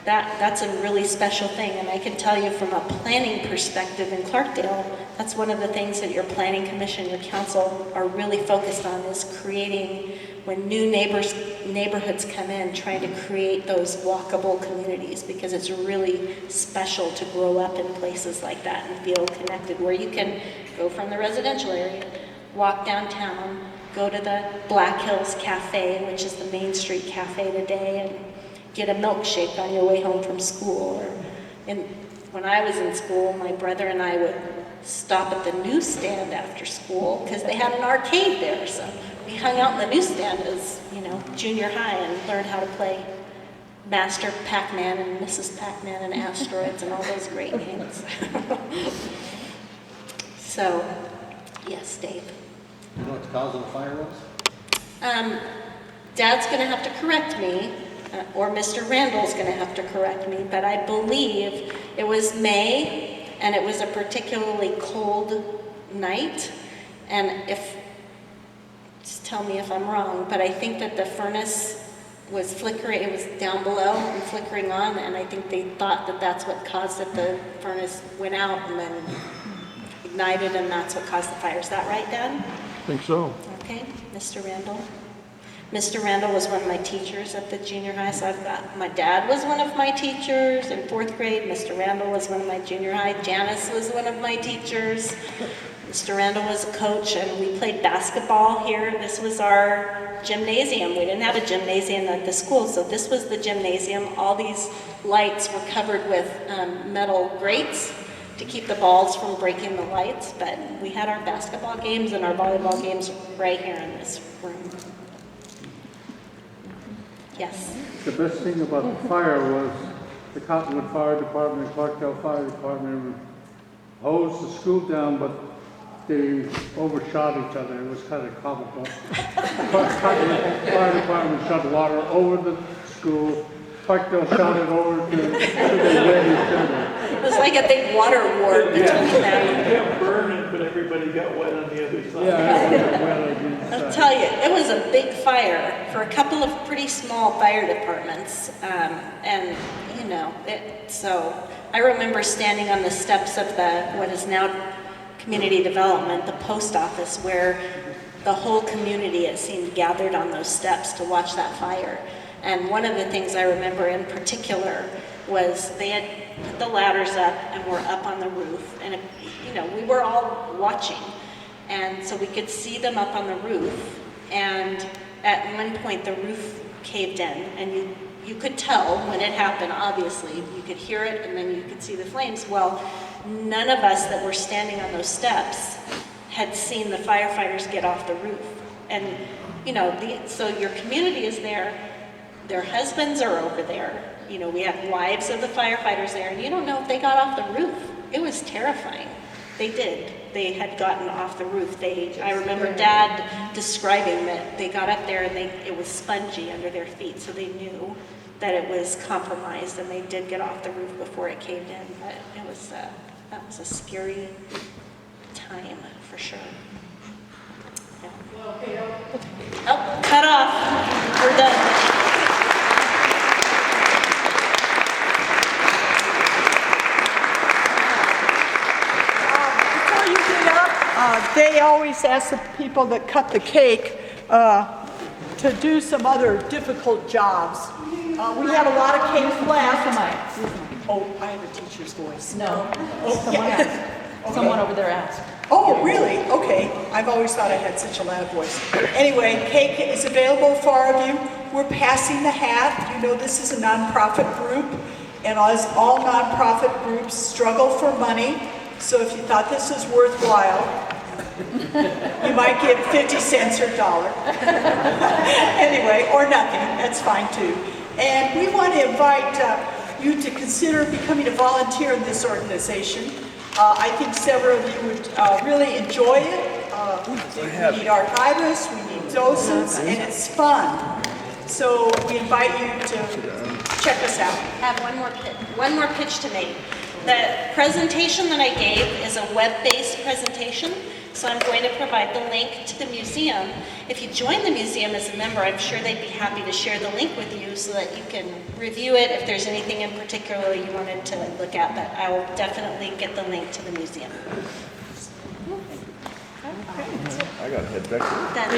that's a really special thing. And I can tell you from a planning perspective in Clarkdale, that's one of the things that your planning commission, your council are really focused on, is creating, when new neighborhoods come in, trying to create those walkable communities, because it's really special to grow up in places like that and feel connected, where you can go from the residential area, walk downtown, go to the Black Hills Cafe, which is the Main Street Cafe today, and get a milkshake on your way home from school. And when I was in school, my brother and I would stop at the newsstand after school because they had an arcade there. So we hung out in the newsstand as, junior high and learned how to play Master Pac-Man and Mrs. Pac-Man and Asteroids and all those great games. So, yes, Dave. You know what the cause of the fire was? Dad's going to have to correct me, or Mr. Randall's going to have to correct me, but I believe it was May, and it was a particularly cold night, and just tell me if I'm wrong, but I think that the furnace was flickering, it was down below and flickering on, and I think they thought that that's what caused it. The furnace went out and then ignited, and that's what caused the fire. Is that right, Dad? I think so. Okay, Mr. Randall. Mr. Randall was one of my teachers at the junior high, so my dad was one of my teachers in 4th grade. Mr. Randall was one of my junior high. Janice was one of my teachers. Mr. Randall was a coach, and we played basketball here. This was our gymnasium. We didn't have a gymnasium at the school, so this was the gymnasium. All these lights were covered with metal grates to keep the balls from breaking the lights, but we had our basketball games and our volleyball games right here in this room. Yes. The best thing about the fire was the Cottonwood Fire Department and Clarkdale Fire Department hosed the school down, but they overshot each other. It was kind of comical. Cottonwood Fire Department shot water over the school. Clarkdale shot it over to the each other. It was like a big water war between them. It kept burning, but everybody got wet on the other side. Yeah, it was well against I'll tell you, it was a big fire for a couple of pretty small fire departments. So I remember standing on the steps of what is now community development, the post office, where the whole community, it seemed, gathered on those steps to watch that fire. And one of the things I remember in particular was they had put the ladders up and were up on the roof. And, we were all watching. And so we could see them up on the roof. And at one point, the roof caved in. And you could tell when it happened, obviously. You could hear it, and then you could see the flames. Well, none of us that were standing on those steps had seen the firefighters get off the roof. And, so your community is there. Their husbands are over there. We have wives of the firefighters there, and you don't know if they got off the roof. It was terrifying. They did. They had gotten off the roof. I remember Dad describing that they got up there and it was spongy under their feet, so they knew that it was compromised, and they did get off the roof before it caved in. But that was a scary time for sure. Yeah. Oh, cut off. We're done. They always ask the people that cut the cake to do some other difficult jobs. We have a lot of cake left. Oh, I have a teacher's voice. No. Oh, Someone yeah. asked. Okay. Someone over there asked. Oh, really? Okay. I've always thought I had such a loud voice. Anyway, cake is available for all of you. We're passing the hat. This is a nonprofit group, and as all nonprofit groups struggle for money, so if you thought this was worthwhile, you might give 50 cents or $1. Anyway, or nothing, that's fine too. And we want to invite you to consider becoming a volunteer in this organization. I think several of you would really enjoy it. We need archivists, we need docents, and it's fun. So we invite you to check us out. I have one more pitch to make. The presentation that I gave is a web-based presentation, so I'm going to provide the link to the museum. If you join the museum as a member, I'm sure they'd be happy to share the link with you so that you can review it if there's anything in particular you wanted to look at, but I will definitely get the link to the museum. I got to head back to Done.